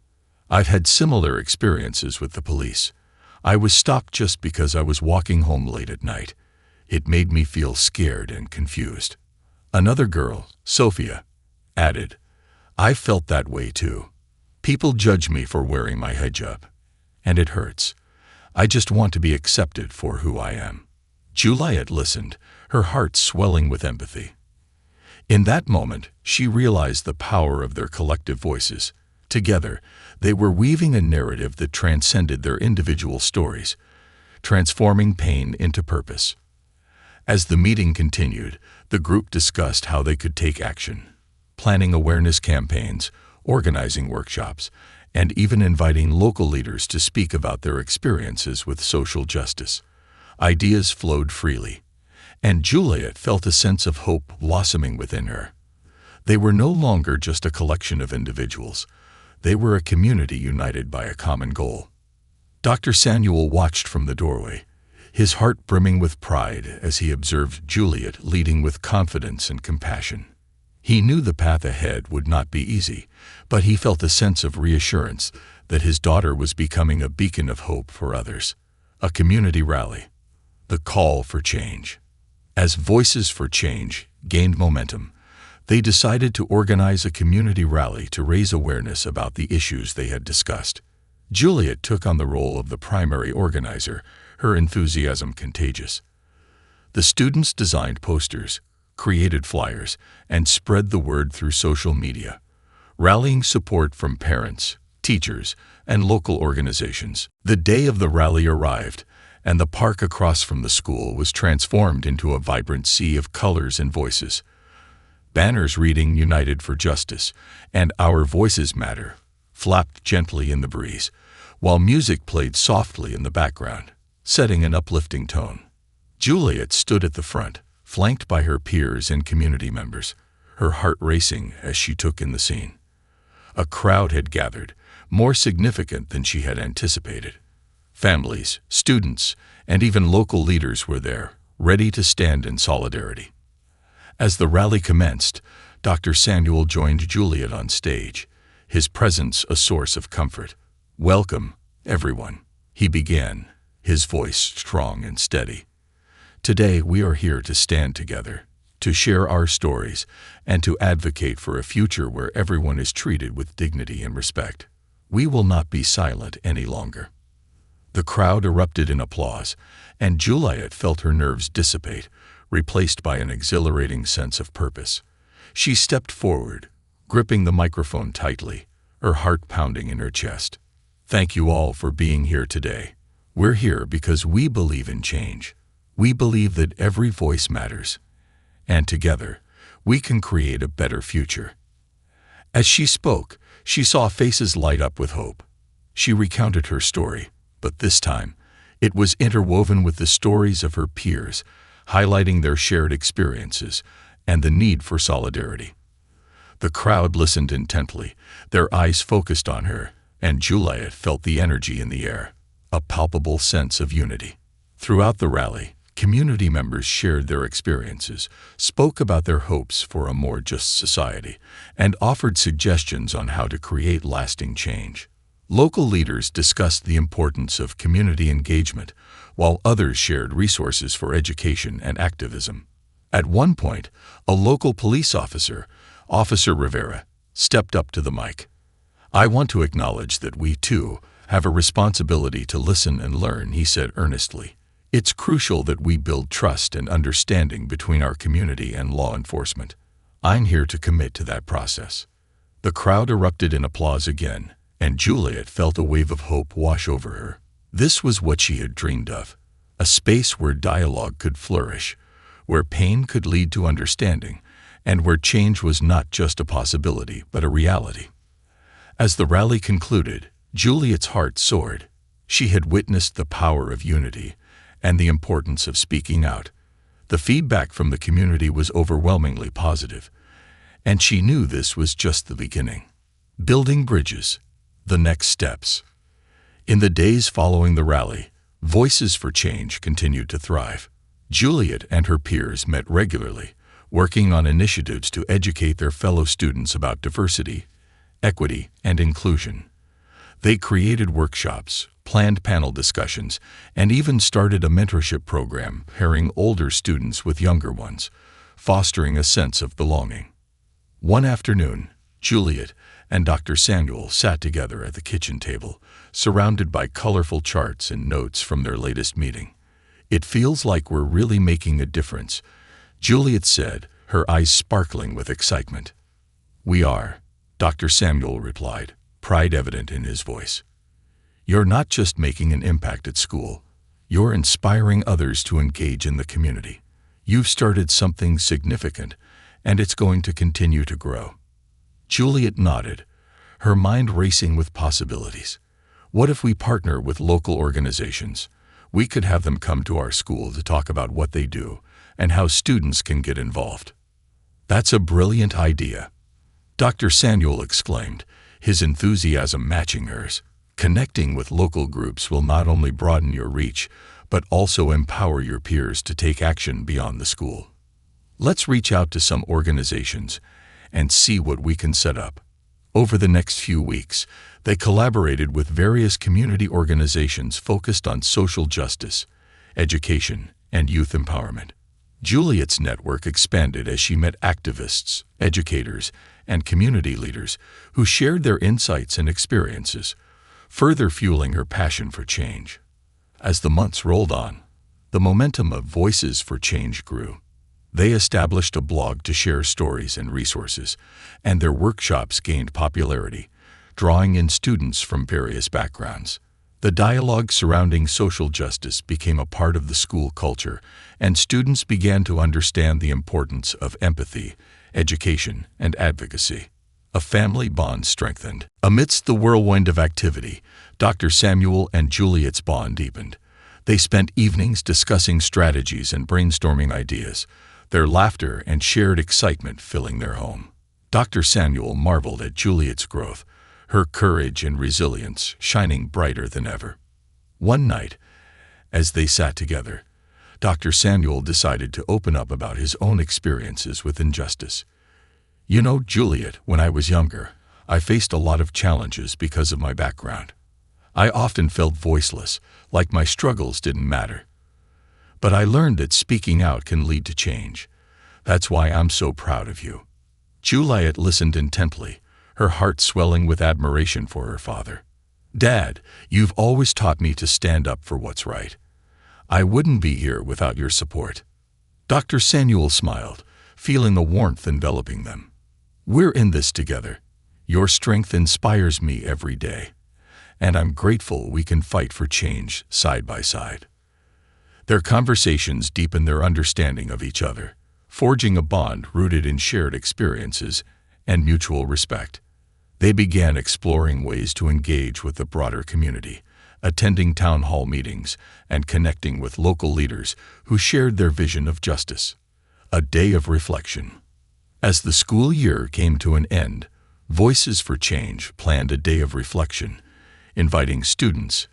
"I've had similar experiences with the police. I was stopped just because I was walking home late at night. It made me feel scared and confused." Another girl, Sophia, added, "I felt that way too. People judge me for wearing my hijab, and it hurts. I just want to be accepted for who I am." Juliet listened, her heart swelling with empathy. In that moment, she realized the power of their collective voices. Together, they were weaving a narrative that transcended their individual stories, transforming pain into purpose. As the meeting continued, the group discussed how they could take action, planning awareness campaigns, organizing workshops, and even inviting local leaders to speak about their experiences with social justice. Ideas flowed freely, and Juliet felt a sense of hope blossoming within her. They were no longer just a collection of individuals. They were a community united by a common goal. Dr. Samuel watched from the doorway, his heart brimming with pride as he observed Juliet leading with confidence and compassion. He knew the path ahead would not be easy, but he felt a sense of reassurance that his daughter was becoming a beacon of hope for others. A community rally. The call for change. As Voices for Change gained momentum, they decided to organize a community rally to raise awareness about the issues they had discussed. Juliet took on the role of the primary organizer, her enthusiasm contagious. The students designed posters, created flyers, and spread the word through social media, rallying support from parents, teachers, and local organizations. The day of the rally arrived, and the park across from the school was transformed into a vibrant sea of colors and voices. Banners reading "United for Justice" and "Our Voices Matter" flapped gently in the breeze, while music played softly in the background, setting an uplifting tone. Juliet stood at the front, flanked by her peers and community members, her heart racing as she took in the scene. A crowd had gathered, more significant than she had anticipated. Families, students, and even local leaders were there, ready to stand in solidarity. As the rally commenced, Dr. Samuel joined Juliet on stage, his presence a source of comfort. "Welcome, everyone," he began, his voice strong and steady. "Today we are here to stand together, to share our stories, and to advocate for a future where everyone is treated with dignity and respect. We will not be silent any longer." The crowd erupted in applause, and Juliet felt her nerves dissipate, replaced by an exhilarating sense of purpose. She stepped forward, gripping the microphone tightly, her heart pounding in her chest. "Thank you all for being here today. We're here because we believe in change. We believe that every voice matters, and together, we can create a better future." As she spoke, she saw faces light up with hope. She recounted her story, but this time, it was interwoven with the stories of her peers, highlighting their shared experiences and the need for solidarity. The crowd listened intently, their eyes focused on her, and Juliet felt the energy in the air, a palpable sense of unity. Throughout the rally, community members shared their experiences, spoke about their hopes for a more just society, and offered suggestions on how to create lasting change. Local leaders discussed the importance of community engagement, while others shared resources for education and activism. At one point, a local police officer, Officer Rivera, stepped up to the mic. "I want to acknowledge that we, too, have a responsibility to listen and learn," he said earnestly. "It's crucial that we build trust and understanding between our community and law enforcement. I'm here to commit to that process." The crowd erupted in applause again, and Juliet felt a wave of hope wash over her. This was what she had dreamed of, a space where dialogue could flourish, where pain could lead to understanding, and where change was not just a possibility but a reality. As the rally concluded, Juliet's heart soared. She had witnessed the power of unity and the importance of speaking out. The feedback from the community was overwhelmingly positive, and she knew this was just the beginning. Building bridges, the next steps. In the days following the rally, voices for change continued to thrive. Juliet and her peers met regularly, working on initiatives to educate their fellow students about diversity, equity, and inclusion. They created workshops, planned panel discussions, and even started a mentorship program pairing older students with younger ones, fostering a sense of belonging. One afternoon, Juliet and Dr. Samuel sat together at the kitchen table, surrounded by colorful charts and notes from their latest meeting. "It feels like we're really making a difference," Juliet said, her eyes sparkling with excitement. "We are," Dr. Samuel replied, pride evident in his voice. "You're not just making an impact at school, you're inspiring others to engage in the community. You've started something significant, and it's going to continue to grow." Juliet nodded, her mind racing with possibilities. What if we partner with local organizations? We could have them come to our school to talk about what they do and how students can get involved. "That's a brilliant idea," Dr. Samuel exclaimed, his enthusiasm matching hers. "Connecting with local groups will not only broaden your reach, but also empower your peers to take action beyond the school. Let's reach out to some organizations and see what we can set up." Over the next few weeks, they collaborated with various community organizations focused on social justice, education, and youth empowerment. Juliet's network expanded as she met activists, educators, and community leaders who shared their insights and experiences, further fueling her passion for change. As the months rolled on, the momentum of Voices for Change grew. They established a blog to share stories and resources, and their workshops gained popularity, drawing in students from various backgrounds. The dialogue surrounding social justice became a part of the school culture, and students began to understand the importance of empathy, education, and advocacy. A family bond strengthened. Amidst the whirlwind of activity, Dr. Samuel and Juliet's bond deepened. They spent evenings discussing strategies and brainstorming ideas, their laughter and shared excitement filling their home. Dr. Samuel marveled at Juliet's growth, her courage and resilience shining brighter than ever. One night, as they sat together, Dr. Samuel decided to open up about his own experiences with injustice. "You know, Juliet, when I was younger, I faced a lot of challenges because of my background. I often felt voiceless, like my struggles didn't matter. But I learned that speaking out can lead to change. That's why I'm so proud of you." Juliet listened intently, her heart swelling with admiration for her father. "Dad, you've always taught me to stand up for what's right. I wouldn't be here without your support." Dr. Samuel smiled, feeling the warmth enveloping them. "We're in this together. Your strength inspires me every day, and I'm grateful we can fight for change side by side." Their conversations deepened their understanding of each other, forging a bond rooted in shared experiences and mutual respect. They began exploring ways to engage with the broader community, attending town hall meetings and connecting with local leaders who shared their vision of justice. A day of reflection. As the school year came to an end, Voices for Change planned a day of reflection, inviting students,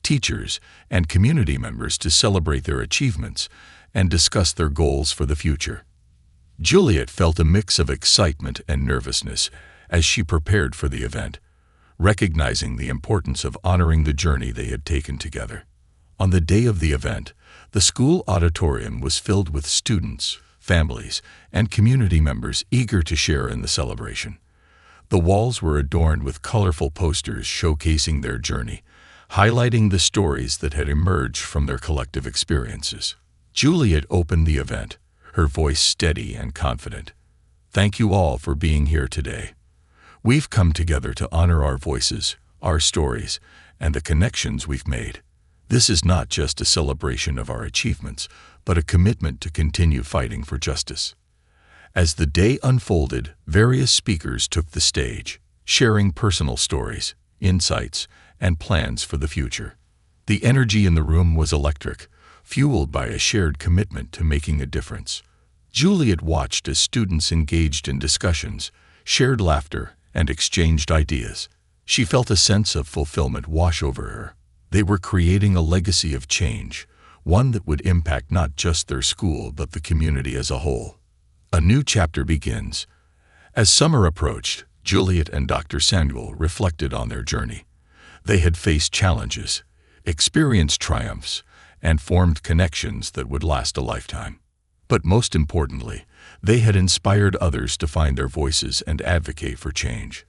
teachers, and community members to celebrate their achievements and discuss their goals for the future. Juliet felt a mix of excitement and nervousness as she prepared for the event, recognizing the importance of honoring the journey they had taken together. On the day of the event, the school auditorium was filled with students, families, and community members eager to share in the celebration. The walls were adorned with colorful posters showcasing their journey, highlighting the stories that had emerged from their collective experiences. Juliet opened the event, her voice steady and confident. "Thank you all for being here today. We've come together to honor our voices, our stories, and the connections we've made. This is not just a celebration of our achievements, but a commitment to continue fighting for justice." As the day unfolded, various speakers took the stage, sharing personal stories, insights, and plans for the future. The energy in the room was electric, fueled by a shared commitment to making a difference. Juliet watched as students engaged in discussions, shared laughter, and exchanged ideas. She felt a sense of fulfillment wash over her. They were creating a legacy of change, one that would impact not just their school but the community as a whole. A new chapter begins. As summer approached, Juliet and Dr. Samuel reflected on their journey. They had faced challenges, experienced triumphs, and formed connections that would last a lifetime. But most importantly, they had inspired others to find their voices and advocate for change.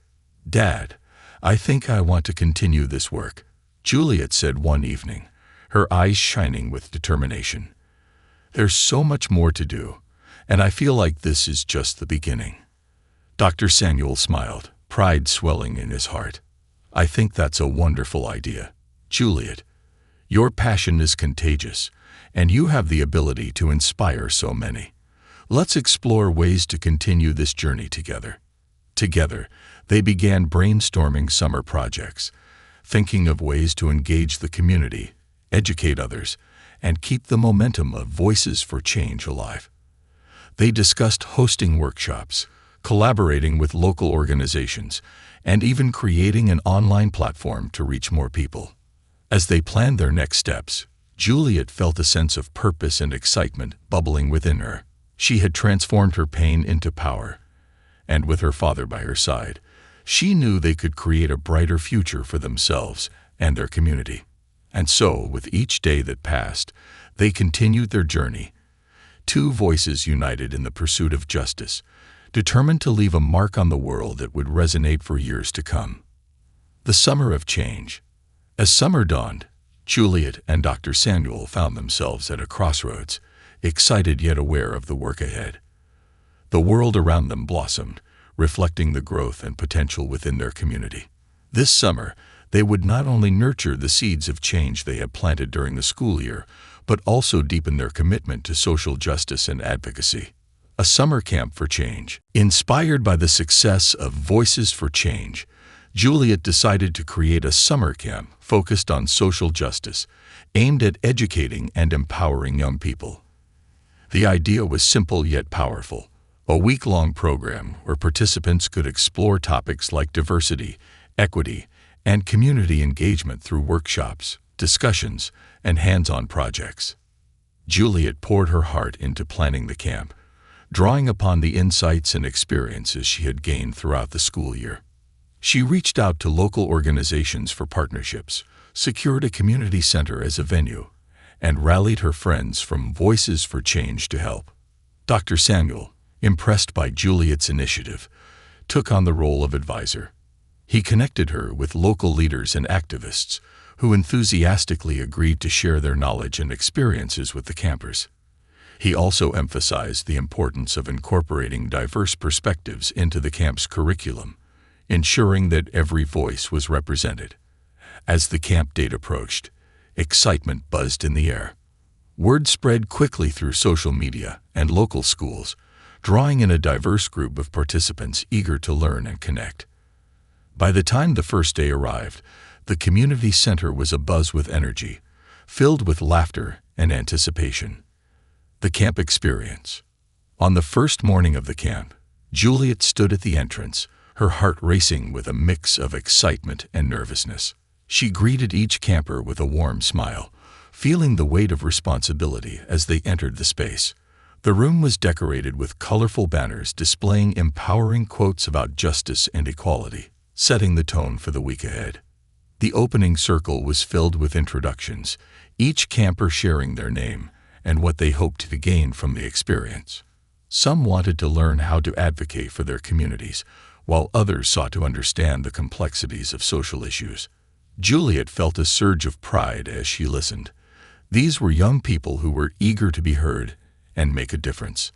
"Dad, I think I want to continue this work," Juliet said one evening, her eyes shining with determination. "There's so much more to do, and I feel like this is just the beginning." Dr. Samuel smiled, pride swelling in his heart. "I think that's a wonderful idea. Juliet, your passion is contagious, and you have the ability to inspire so many. Let's explore ways to continue this journey together." Together, they began brainstorming summer projects, thinking of ways to engage the community, educate others, and keep the momentum of Voices for Change alive. They discussed hosting workshops, collaborating with local organizations, and even creating an online platform to reach more people. As they planned their next steps, Juliet felt a sense of purpose and excitement bubbling within her. She had transformed her pain into power, and with her father by her side, she knew they could create a brighter future for themselves and their community. And so, with each day that passed, they continued their journey, two voices united in the pursuit of justice, determined to leave a mark on the world that would resonate for years to come. The summer of change. As summer dawned, Juliet and Dr. Samuel found themselves at a crossroads, excited yet aware of the work ahead. The world around them blossomed, reflecting the growth and potential within their community. This summer, they would not only nurture the seeds of change they had planted during the school year, but also deepen their commitment to social justice and advocacy. A summer camp for change. Inspired by the success of Voices for Change, Juliet decided to create a summer camp focused on social justice, aimed at educating and empowering young people. The idea was simple yet powerful, a week-long program where participants could explore topics like diversity, equity, and community engagement through workshops, discussions, and hands-on projects. Juliet poured her heart into planning the camp, drawing upon the insights and experiences she had gained throughout the school year. She reached out to local organizations for partnerships, secured a community center as a venue, and rallied her friends from Voices for Change to help. Dr. Samuel, impressed by Juliet's initiative, took on the role of advisor. He connected her with local leaders and activists who enthusiastically agreed to share their knowledge and experiences with the campers. He also emphasized the importance of incorporating diverse perspectives into the camp's curriculum, ensuring that every voice was represented. As the camp date approached, excitement buzzed in the air. Word spread quickly through social media and local schools, drawing in a diverse group of participants eager to learn and connect. By the time the first day arrived, the community center was abuzz with energy, filled with laughter and anticipation. The camp experience. On the first morning of the camp, Juliet stood at the entrance, her heart racing with a mix of excitement and nervousness. She greeted each camper with a warm smile, feeling the weight of responsibility as they entered the space. The room was decorated with colorful banners displaying empowering quotes about justice and equality, setting the tone for the week ahead. The opening circle was filled with introductions, each camper sharing their name and what they hoped to gain from the experience. Some wanted to learn how to advocate for their communities, while others sought to understand the complexities of social issues. Juliet felt a surge of pride as she listened. These were young people who were eager to be heard and make a difference.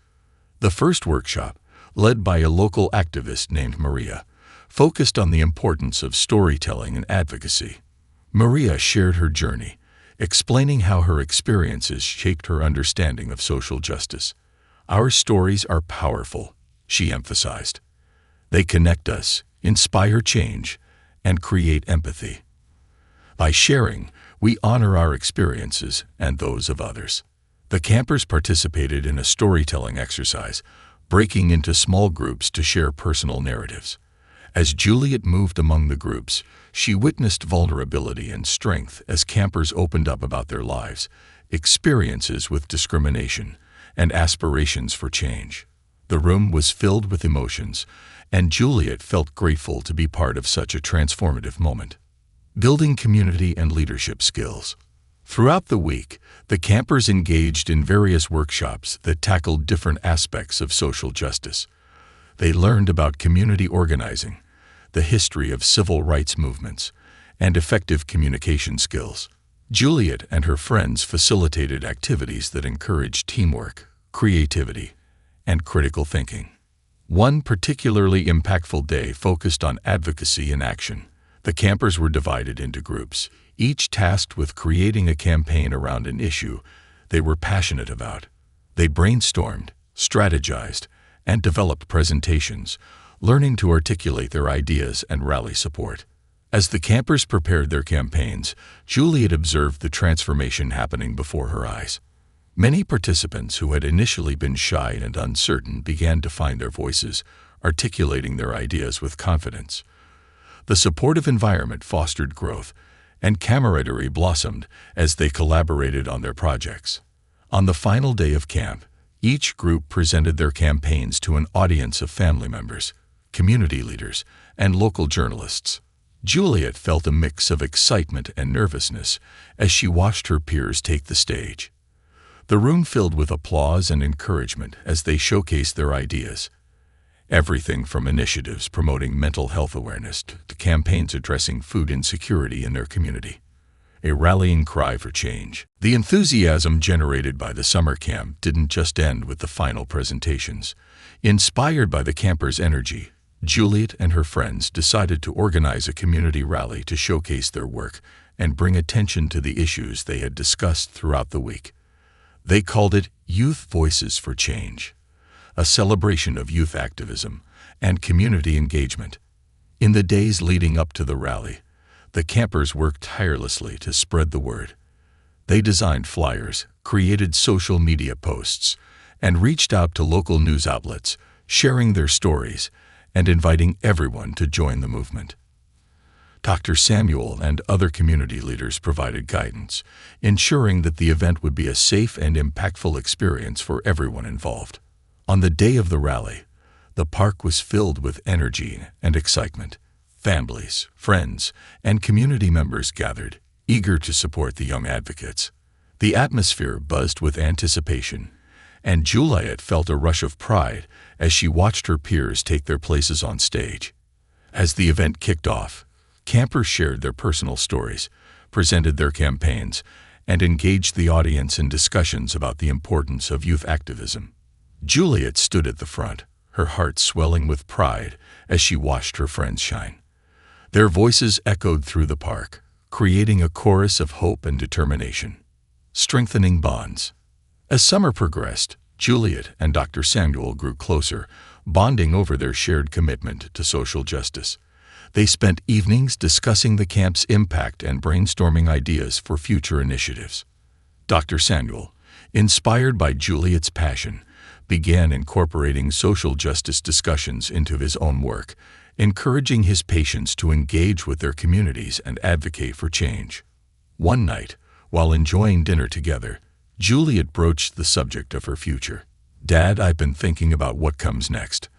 The first workshop, led by a local activist named Maria, focused on the importance of storytelling and advocacy. Maria shared her journey, explaining how her experiences shaped her understanding of social justice. "Our stories are powerful," she emphasized. "They connect us, inspire change, and create empathy. By sharing, we honor our experiences and those of others." The campers participated in a storytelling exercise, breaking into small groups to share personal narratives. As Juliet moved among the groups, she witnessed vulnerability and strength as campers opened up about their lives, experiences with discrimination, and aspirations for change. The room was filled with emotions, and Juliet felt grateful to be part of such a transformative moment. Building community and leadership skills. Throughout the week, the campers engaged in various workshops that tackled different aspects of social justice. They learned about community organizing, the history of civil rights movements, and effective communication skills. Juliet and her friends facilitated activities that encouraged teamwork, creativity, and critical thinking. One particularly impactful day focused on advocacy in action. The campers were divided into groups, each tasked with creating a campaign around an issue they were passionate about. They brainstormed, strategized, and developed presentations, learning to articulate their ideas and rally support. As the campers prepared their campaigns, Juliet observed the transformation happening before her eyes. Many participants who had initially been shy and uncertain began to find their voices, articulating their ideas with confidence. The supportive environment fostered growth, and camaraderie blossomed as they collaborated on their projects. On the final day of camp, each group presented their campaigns to an audience of family members, community leaders, and local journalists. Juliet felt a mix of excitement and nervousness as she watched her peers take the stage. The room filled with applause and encouragement as they showcased their ideas. Everything from initiatives promoting mental health awareness to campaigns addressing food insecurity in their community. A rallying cry for change. The enthusiasm generated by the summer camp didn't just end with the final presentations. Inspired by the campers' energy, Juliet and her friends decided to organize a community rally to showcase their work and bring attention to the issues they had discussed throughout the week. They called it Youth Voices for Change, a celebration of youth activism and community engagement. In the days leading up to the rally, the campers worked tirelessly to spread the word. They designed flyers, created social media posts, and reached out to local news outlets, sharing their stories and inviting everyone to join the movement. Dr. Samuel and other community leaders provided guidance, ensuring that the event would be a safe and impactful experience for everyone involved. On the day of the rally, the park was filled with energy and excitement. Families, friends, and community members gathered, eager to support the young advocates. The atmosphere buzzed with anticipation, and Juliet felt a rush of pride as she watched her peers take their places on stage. As the event kicked off, campers shared their personal stories, presented their campaigns, and engaged the audience in discussions about the importance of youth activism. Juliet stood at the front, her heart swelling with pride as she watched her friends shine. Their voices echoed through the park, creating a chorus of hope and determination. Strengthening bonds. As summer progressed, Juliet and Dr. Samuel grew closer, bonding over their shared commitment to social justice. They spent evenings discussing the camp's impact and brainstorming ideas for future initiatives. Dr. Samuel, inspired by Juliet's passion, began incorporating social justice discussions into his own work, encouraging his patients to engage with their communities and advocate for change. One night, while enjoying dinner together, Juliet broached the subject of her future. "Dad, I've been thinking about what comes next.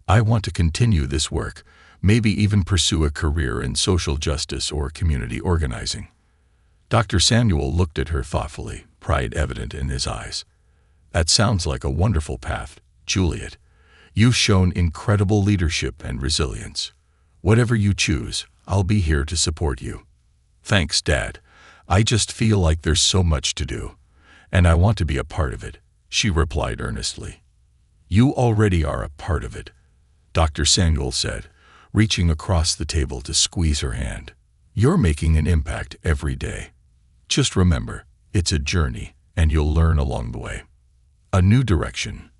I want to continue this work, maybe even pursue a career in social justice or community organizing." Dr. Samuel looked at her thoughtfully, pride evident in his eyes. "That sounds like a wonderful path, Juliet. You've shown incredible leadership and resilience. Whatever you choose, I'll be here to support you." "Thanks, Dad. I just feel like there's so much to do, and I want to be a part of it," she replied earnestly. "You already are a part of it," Dr. Samuel said, reaching across the table to squeeze her hand. "You're making an impact every day. Just remember, it's a journey, and you'll learn along the way." A new direction.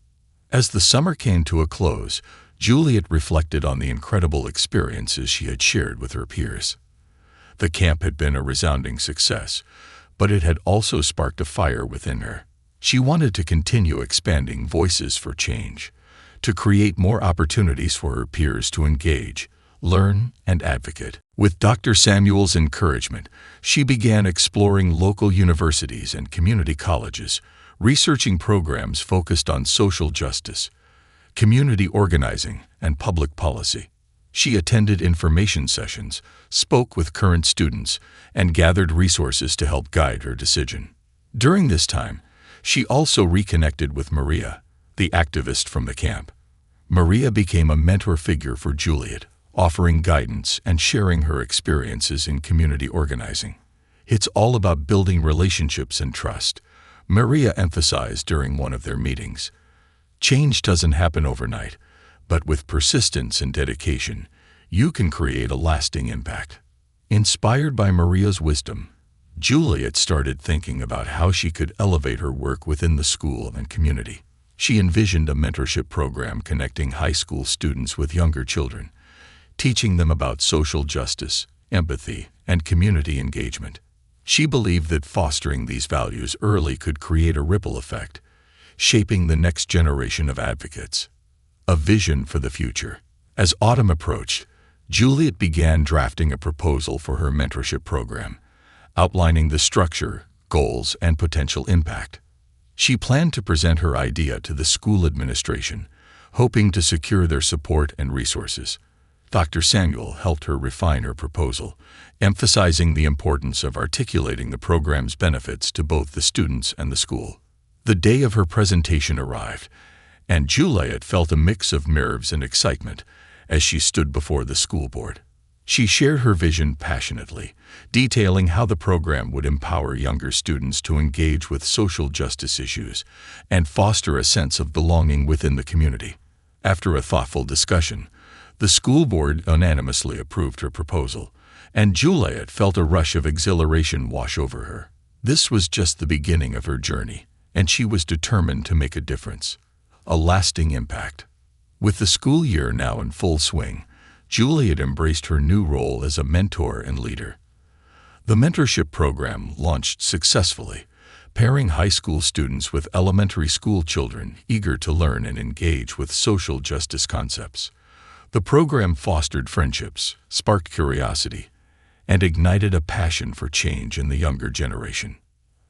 As the summer came to a close, Juliet reflected on the incredible experiences she had shared with her peers. The camp had been a resounding success, but it had also sparked a fire within her. She wanted to continue expanding voices for change, to create more opportunities for her peers to engage, learn, and advocate. With Dr. Samuel's encouragement, she began exploring local universities and community colleges, researching programs focused on social justice, community organizing, and public policy. She attended information sessions, spoke with current students, and gathered resources to help guide her decision. During this time, she also reconnected with Maria, the activist from the camp. Maria became a mentor figure for Juliet, offering guidance and sharing her experiences in community organizing. "It's all about building relationships and trust," Maria emphasized during one of their meetings. "Change doesn't happen overnight, but with persistence and dedication, you can create a lasting impact." Inspired by Maria's wisdom, Juliet started thinking about how she could elevate her work within the school and community. She envisioned a mentorship program connecting high school students with younger children, teaching them about social justice, empathy, and community engagement. She believed that fostering these values early could create a ripple effect, shaping the next generation of advocates. A vision for the future. As autumn approached, Juliet began drafting a proposal for her mentorship program, outlining the structure, goals, and potential impact. She planned to present her idea to the school administration, hoping to secure their support and resources. Dr. Samuel helped her refine her proposal, emphasizing the importance of articulating the program's benefits to both the students and the school. The day of her presentation arrived, and Juliet felt a mix of nerves and excitement as she stood before the school board. She shared her vision passionately, detailing how the program would empower younger students to engage with social justice issues and foster a sense of belonging within the community. After a thoughtful discussion, the school board unanimously approved her proposal, and Juliet felt a rush of exhilaration wash over her. This was just the beginning of her journey, and she was determined to make a difference, a lasting impact. With the school year now in full swing, Juliet embraced her new role as a mentor and leader. The mentorship program launched successfully, pairing high school students with elementary school children eager to learn and engage with social justice concepts. The program fostered friendships, sparked curiosity, and ignited a passion for change in the younger generation.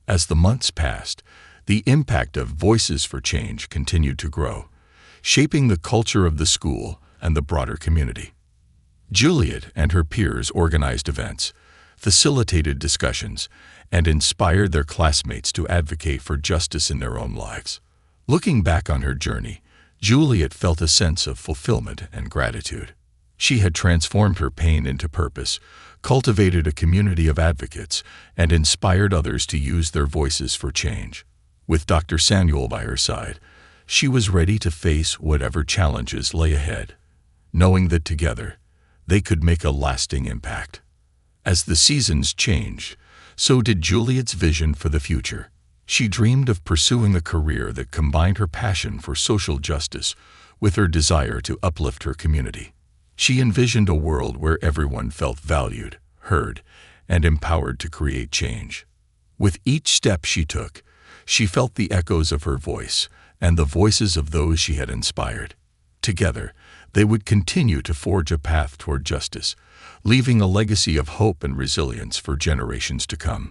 As the months passed, the impact of Voices for Change continued to grow, shaping the culture of the school and the broader community. Juliet and her peers organized events, facilitated discussions, and inspired their classmates to advocate for justice in their own lives. Looking back on her journey, Juliet felt a sense of fulfillment and gratitude. She had transformed her pain into purpose, cultivated a community of advocates, and inspired others to use their voices for change. With Dr. Samuel by her side, she was ready to face whatever challenges lay ahead, knowing that together they could make a lasting impact. As the seasons changed, so did Juliet's vision for the future. She dreamed of pursuing a career that combined her passion for social justice with her desire to uplift her community. She envisioned a world where everyone felt valued, heard, and empowered to create change. With each step she took, she felt the echoes of her voice and the voices of those she had inspired. Together, they would continue to forge a path toward justice, leaving a legacy of hope and resilience for generations to come.